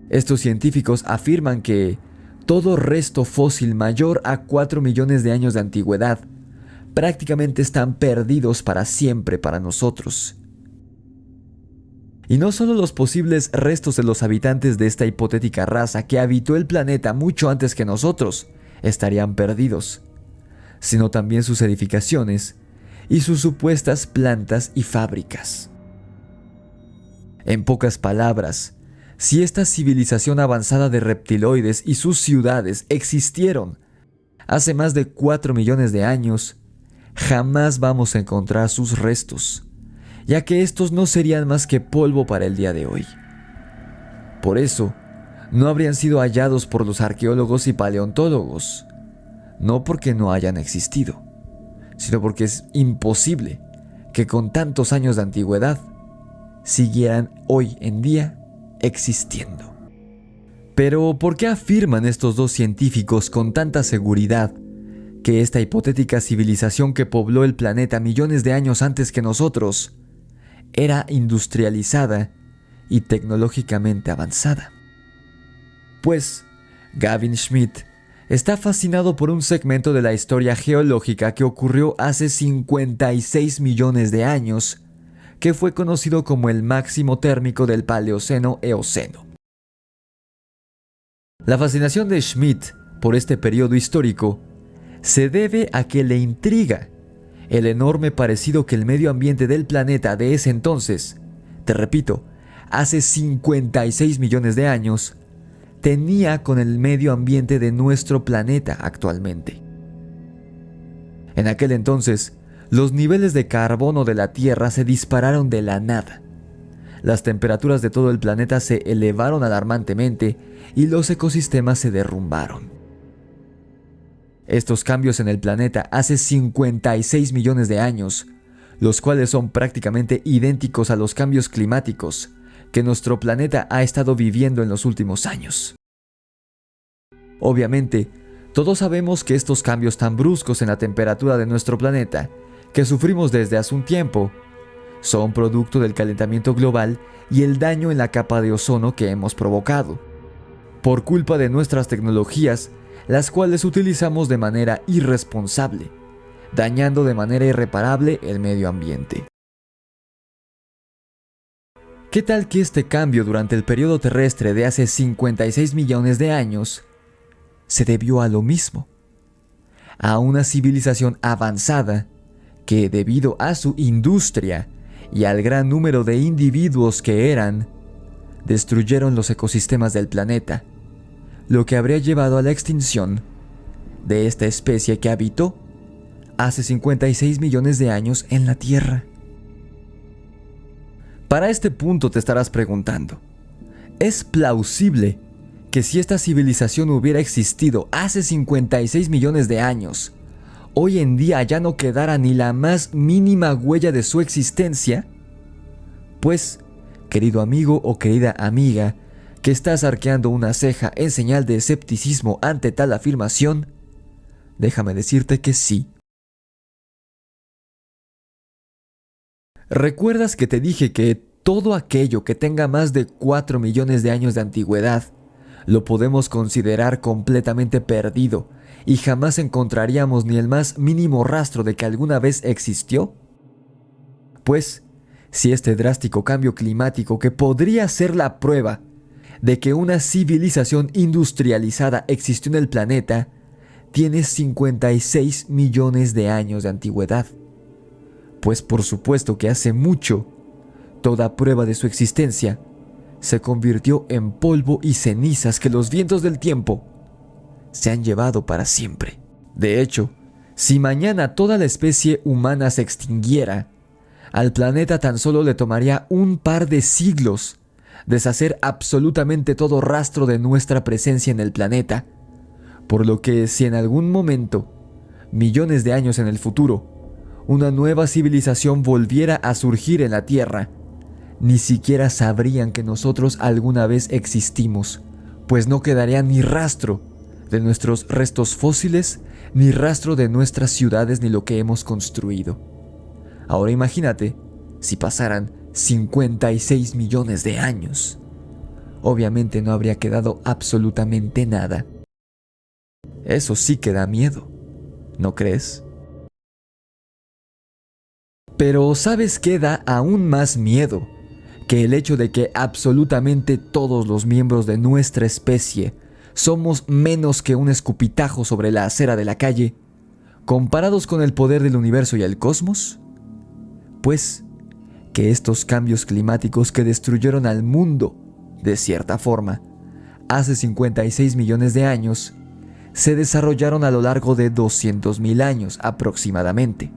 Estos científicos afirman que todo resto fósil mayor a 4 millones de años de antigüedad prácticamente están perdidos para siempre para nosotros. Y no solo los posibles restos de los habitantes de esta hipotética raza que habitó el planeta mucho antes que nosotros estarían perdidos, sino también sus edificaciones y sus supuestas plantas y fábricas. En pocas palabras, si esta civilización avanzada de reptiloides y sus ciudades existieron hace más de 4 millones de años, jamás vamos a encontrar sus restos, ya que estos no serían más que polvo para el día de hoy. Por eso, no habrían sido hallados por los arqueólogos y paleontólogos, no porque no hayan existido, sino porque es imposible que con tantos años de antigüedad siguieran hoy en día existiendo. Pero, ¿por qué afirman estos dos científicos con tanta seguridad que esta hipotética civilización que pobló el planeta millones de años antes que nosotros era industrializada y tecnológicamente avanzada? Pues, Gavin Schmidt está fascinado por un segmento de la historia geológica que ocurrió hace 56 millones de años, que fue conocido como el máximo térmico del Paleoceno-Eoceno. La fascinación de Schmidt por este periodo histórico se debe a que le intriga el enorme parecido que el medio ambiente del planeta de ese entonces, te repito, hace 56 millones de años, tenía con el medio ambiente de nuestro planeta actualmente. En aquel entonces, los niveles de carbono de la Tierra se dispararon de la nada. Las temperaturas de todo el planeta se elevaron alarmantemente y los ecosistemas se derrumbaron. Estos cambios en el planeta hace 56 millones de años, los cuales son prácticamente idénticos a los cambios climáticos que nuestro planeta ha estado viviendo en los últimos años. Obviamente, todos sabemos que estos cambios tan bruscos en la temperatura de nuestro planeta que sufrimos desde hace un tiempo son producto del calentamiento global y el daño en la capa de ozono que hemos provocado, por culpa de nuestras tecnologías, las cuales utilizamos de manera irresponsable, dañando de manera irreparable el medio ambiente. ¿Qué tal que este cambio durante el periodo terrestre de hace 56 millones de años se debió a lo mismo? A una civilización avanzada que, debido a su industria y al gran número de individuos que eran, destruyeron los ecosistemas del planeta, lo que habría llevado a la extinción de esta especie que habitó hace 56 millones de años en la Tierra. Para este punto te estarás preguntando, ¿es plausible que si esta civilización hubiera existido hace 56 millones de años, hoy en día ya no quedara ni la más mínima huella de su existencia? Pues, querido amigo o querida amiga, que estás arqueando una ceja en señal de escepticismo ante tal afirmación, déjame decirte que sí. ¿Recuerdas que te dije que todo aquello que tenga más de 4 millones de años de antigüedad lo podemos considerar completamente perdido y jamás encontraríamos ni el más mínimo rastro de que alguna vez existió? Pues, si este drástico cambio climático, que podría ser la prueba de que una civilización industrializada existió en el planeta, tiene 56 millones de años de antigüedad. Pues por supuesto que hace mucho, toda prueba de su existencia se convirtió en polvo y cenizas que los vientos del tiempo se han llevado para siempre. De hecho, si mañana toda la especie humana se extinguiera, al planeta tan solo le tomaría un par de siglos deshacer absolutamente todo rastro de nuestra presencia en el planeta, por lo que si en algún momento, millones de años en el futuro, una nueva civilización volviera a surgir en la Tierra, ni siquiera sabrían que nosotros alguna vez existimos, pues no quedaría ni rastro de nuestros restos fósiles, ni rastro de nuestras ciudades ni lo que hemos construido. Ahora imagínate si pasaran 56 millones de años. Obviamente no habría quedado absolutamente nada. Eso sí que da miedo, ¿no crees? Pero ¿sabes qué da aún más miedo? Que el hecho de que absolutamente todos los miembros de nuestra especie somos menos que un escupitajo sobre la acera de la calle, comparados con el poder del universo y el cosmos. Pues que estos cambios climáticos que destruyeron al mundo, de cierta forma, hace 56 millones de años, se desarrollaron a lo largo de 200.000 años aproximadamente.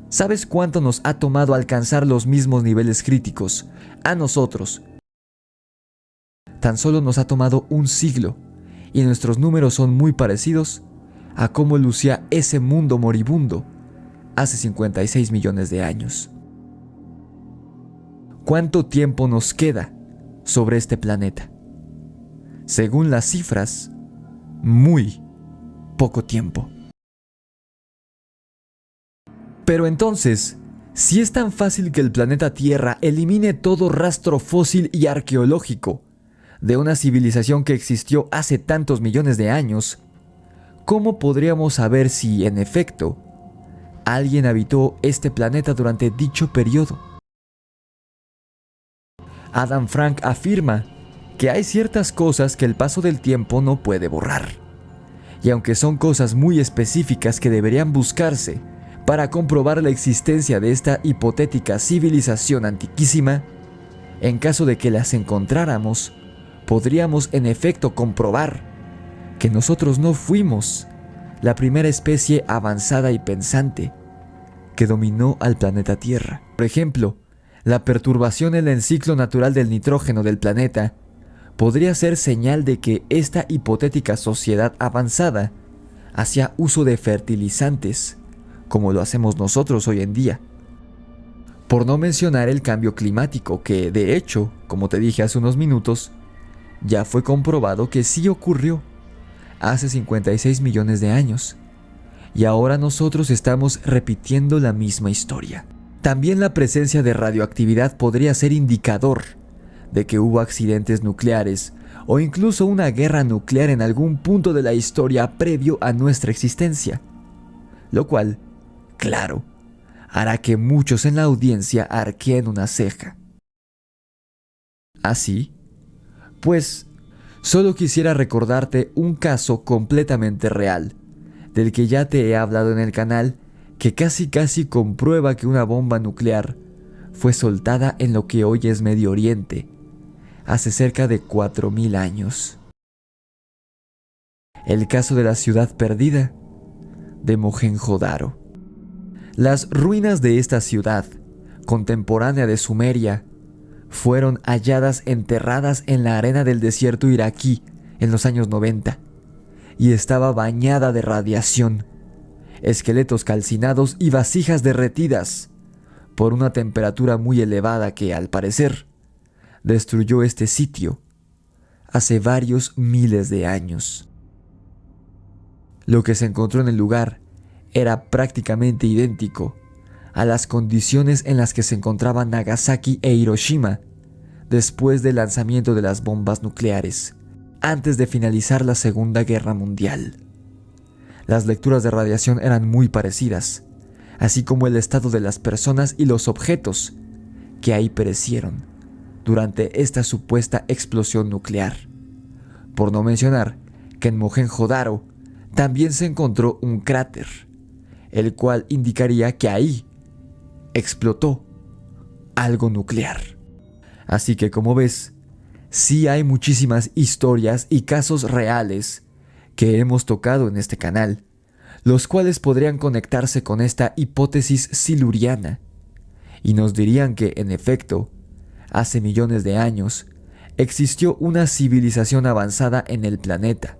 ¿Sabes cuánto nos ha tomado alcanzar los mismos niveles críticos a nosotros? Tan solo nos ha tomado un siglo, y nuestros números son muy parecidos a cómo lucía ese mundo moribundo hace 56 millones de años. ¿Cuánto tiempo nos queda sobre este planeta? Según las cifras, muy poco tiempo. Pero entonces, si es tan fácil que el planeta Tierra elimine todo rastro fósil y arqueológico de una civilización que existió hace tantos millones de años, ¿cómo podríamos saber si, en efecto, alguien habitó este planeta durante dicho periodo? Adam Frank afirma que hay ciertas cosas que el paso del tiempo no puede borrar, y aunque son cosas muy específicas que deberían buscarse para comprobar la existencia de esta hipotética civilización antiquísima, en caso de que las encontráramos, podríamos en efecto comprobar que nosotros no fuimos la primera especie avanzada y pensante que dominó al planeta Tierra. Por ejemplo, la perturbación en el ciclo natural del nitrógeno del planeta podría ser señal de que esta hipotética sociedad avanzada hacía uso de fertilizantes, como lo hacemos nosotros hoy en día. Por no mencionar el cambio climático, que de hecho, como te dije hace unos minutos, ya fue comprobado que sí ocurrió hace 56 millones de años, y ahora nosotros estamos repitiendo la misma historia. También la presencia de radioactividad podría ser indicador de que hubo accidentes nucleares o incluso una guerra nuclear en algún punto de la historia previo a nuestra existencia, lo cual, claro, hará que muchos en la audiencia arqueen una ceja. ¿Así? Pues, solo quisiera recordarte un caso completamente real, del que ya te he hablado en el canal, que casi comprueba que una bomba nuclear fue soltada en lo que hoy es Medio Oriente, hace cerca de 4.000 años. El caso de la ciudad perdida de Mohenjo-Daro. Las ruinas de esta ciudad, contemporánea de Sumeria, fueron halladas enterradas en la arena del desierto iraquí en los años 90 y estaba bañada de radiación, esqueletos calcinados y vasijas derretidas por una temperatura muy elevada que, al parecer, destruyó este sitio hace varios miles de años. Lo que se encontró en el lugar era prácticamente idéntico a las condiciones en las que se encontraban Nagasaki e Hiroshima después del lanzamiento de las bombas nucleares, antes de finalizar la Segunda Guerra Mundial. Las lecturas de radiación eran muy parecidas, así como el estado de las personas y los objetos que ahí perecieron durante esta supuesta explosión nuclear. Por no mencionar que en Mohenjo-Daro también se encontró un cráter, el cual indicaría que ahí explotó algo nuclear. Así que, como ves, sí hay muchísimas historias y casos reales que hemos tocado en este canal, los cuales podrían conectarse con esta hipótesis siluriana, y nos dirían que, en efecto, hace millones de años, existió una civilización avanzada en el planeta,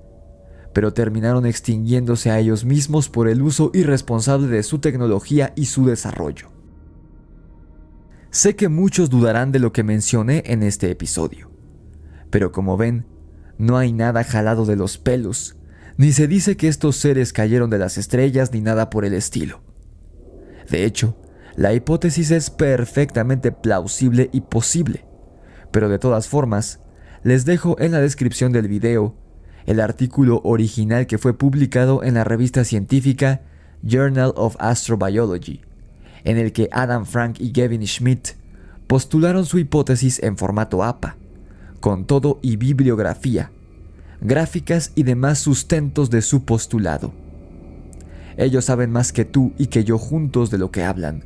pero terminaron extinguiéndose a ellos mismos por el uso irresponsable de su tecnología y su desarrollo. Sé que muchos dudarán de lo que mencioné en este episodio, pero como ven, no hay nada jalado de los pelos, ni se dice que estos seres cayeron de las estrellas ni nada por el estilo. De hecho, la hipótesis es perfectamente plausible y posible, pero de todas formas, les dejo en la descripción del video el artículo original que fue publicado en la revista científica Journal of Astrobiology, en el que Adam Frank y Gavin Schmidt postularon su hipótesis en formato APA, con todo y bibliografía, gráficas y demás sustentos de su postulado. Ellos saben más que tú y que yo juntos de lo que hablan,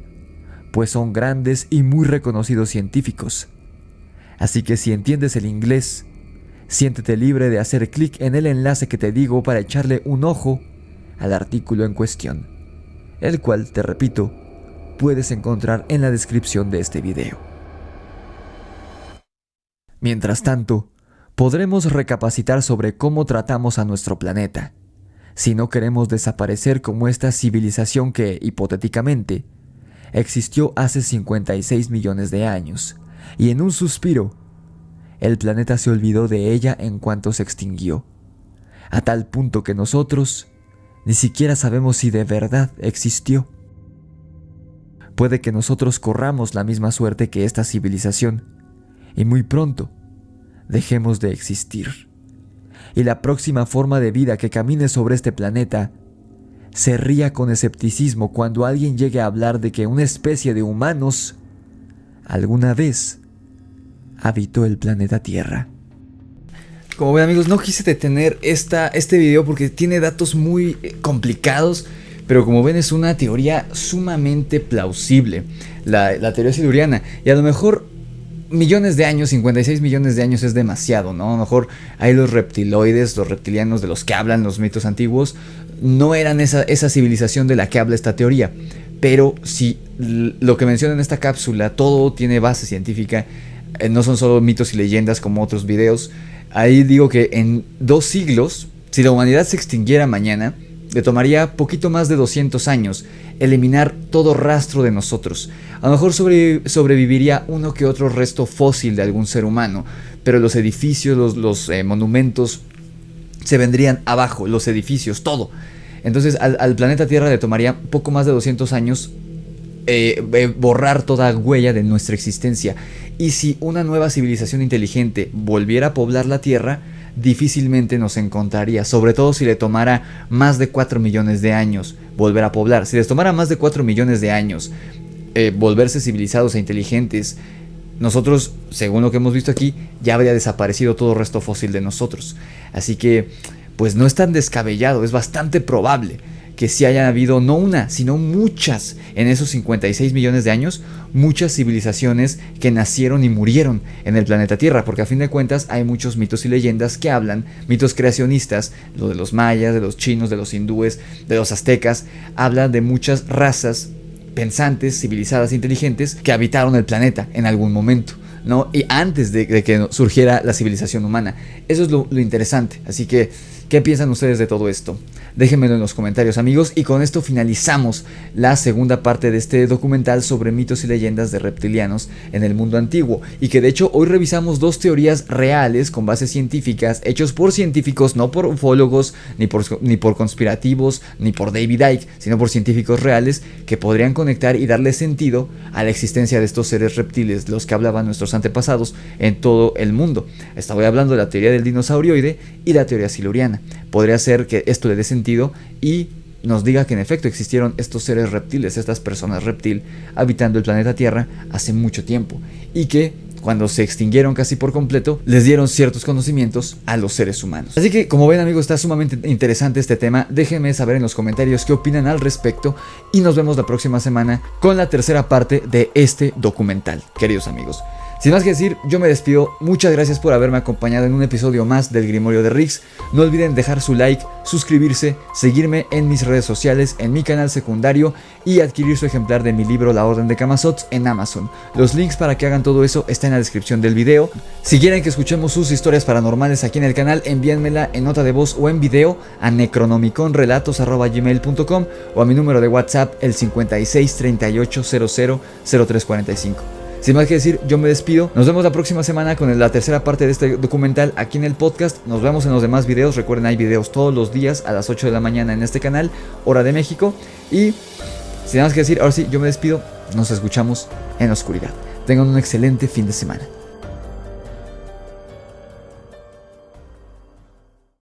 pues son grandes y muy reconocidos científicos. Así que si entiendes el inglés, siéntete libre de hacer clic en el enlace que te digo para echarle un ojo al artículo en cuestión, el cual, te repito, puedes encontrar en la descripción de este video. Mientras tanto, podremos recapacitar sobre cómo tratamos a nuestro planeta, si no queremos desaparecer como esta civilización que, hipotéticamente, existió hace 56 millones de años, y en un suspiro, el planeta se olvidó de ella en cuanto se extinguió, a tal punto que nosotros ni siquiera sabemos si de verdad existió. Puede que nosotros corramos la misma suerte que esta civilización, y muy pronto dejemos de existir. Y la próxima forma de vida que camine sobre este planeta se ría con escepticismo cuando alguien llegue a hablar de que una especie de humanos alguna vez habitó el planeta Tierra. Como ven, amigos, no quise detener este video porque tiene datos muy complicados, pero como ven es una teoría sumamente plausible, la teoría siluriana, y a lo mejor millones de años, 56 millones de años es demasiado, ¿no? A lo mejor hay los reptiloides, los reptilianos de los que hablan los mitos antiguos, no eran esa civilización de la que habla esta teoría, pero si lo que menciona en esta cápsula todo tiene base científica, no son solo mitos y leyendas como otros videos. Ahí digo que en 2 siglos, si la humanidad se extinguiera mañana, le tomaría poquito más de 200 años eliminar todo rastro de nosotros. A lo mejor sobreviviría uno que otro resto fósil de algún ser humano, pero los edificios, los monumentos se vendrían abajo, los edificios, todo. Entonces al planeta Tierra le tomaría poco más de 200 años borrar toda huella de nuestra existencia. Y si una nueva civilización inteligente volviera a poblar la Tierra, difícilmente nos encontraría, sobre todo si le tomara más de 4 millones de años volver a poblar. Si les tomara más de 4 millones de años volverse civilizados e inteligentes, nosotros, según lo que hemos visto aquí, ya habría desaparecido todo resto fósil de nosotros. Así que, pues no es tan descabellado, es bastante probable que sí hayan habido no una, sino muchas, en esos 56 millones de años, muchas civilizaciones que nacieron y murieron en el planeta Tierra, porque a fin de cuentas hay muchos mitos y leyendas que hablan, mitos creacionistas, lo de los mayas, de los chinos, de los hindúes, de los aztecas, hablan de muchas razas pensantes, civilizadas, inteligentes, que habitaron el planeta en algún momento, ¿no? Y antes de que surgiera la civilización humana. Eso es lo interesante. Así que, ¿qué piensan ustedes de todo esto? Déjenmelo en los comentarios, amigos, y con esto finalizamos la segunda parte de este documental sobre mitos y leyendas de reptilianos en el mundo antiguo, y que de hecho hoy revisamos 2 teorías reales con bases científicas, hechos por científicos, no por ufólogos, ni por conspirativos, ni por David Icke, sino por científicos reales que podrían conectar y darle sentido a la existencia de estos seres reptiles, de los que hablaban nuestros antepasados en todo el mundo. Estaba hablando de la teoría del dinosaurioide y la teoría siluriana. Podría ser que esto le dé sentido y nos diga que en efecto existieron estos seres reptiles, estas personas reptil, habitando el planeta Tierra hace mucho tiempo, y que cuando se extinguieron casi por completo, les dieron ciertos conocimientos a los seres humanos. Así que, como ven, amigos, está sumamente interesante este tema. Déjenme saber en los comentarios qué opinan al respecto y nos vemos la próxima semana con la tercera parte de este documental, queridos amigos. Sin más que decir, yo me despido. Muchas gracias por haberme acompañado en un episodio más del Grimorio de Riggs. No olviden dejar su like, suscribirse, seguirme en mis redes sociales, en mi canal secundario y adquirir su ejemplar de mi libro La Orden de Camazotz en Amazon. Los links para que hagan todo eso están en la descripción del video. Si quieren que escuchemos sus historias paranormales aquí en el canal, envíenmela en nota de voz o en video a necronomiconrelatos@gmail.com o a mi número de WhatsApp, el 56 38 00 0345. Sin más que decir, yo me despido. Nos vemos la próxima semana con la tercera parte de este documental aquí en el podcast. Nos vemos en los demás videos. Recuerden, hay videos todos los días a las 8 de la mañana en este canal, hora de México. Y sin más que decir, ahora sí, yo me despido. Nos escuchamos en la oscuridad. Tengan un excelente fin de semana.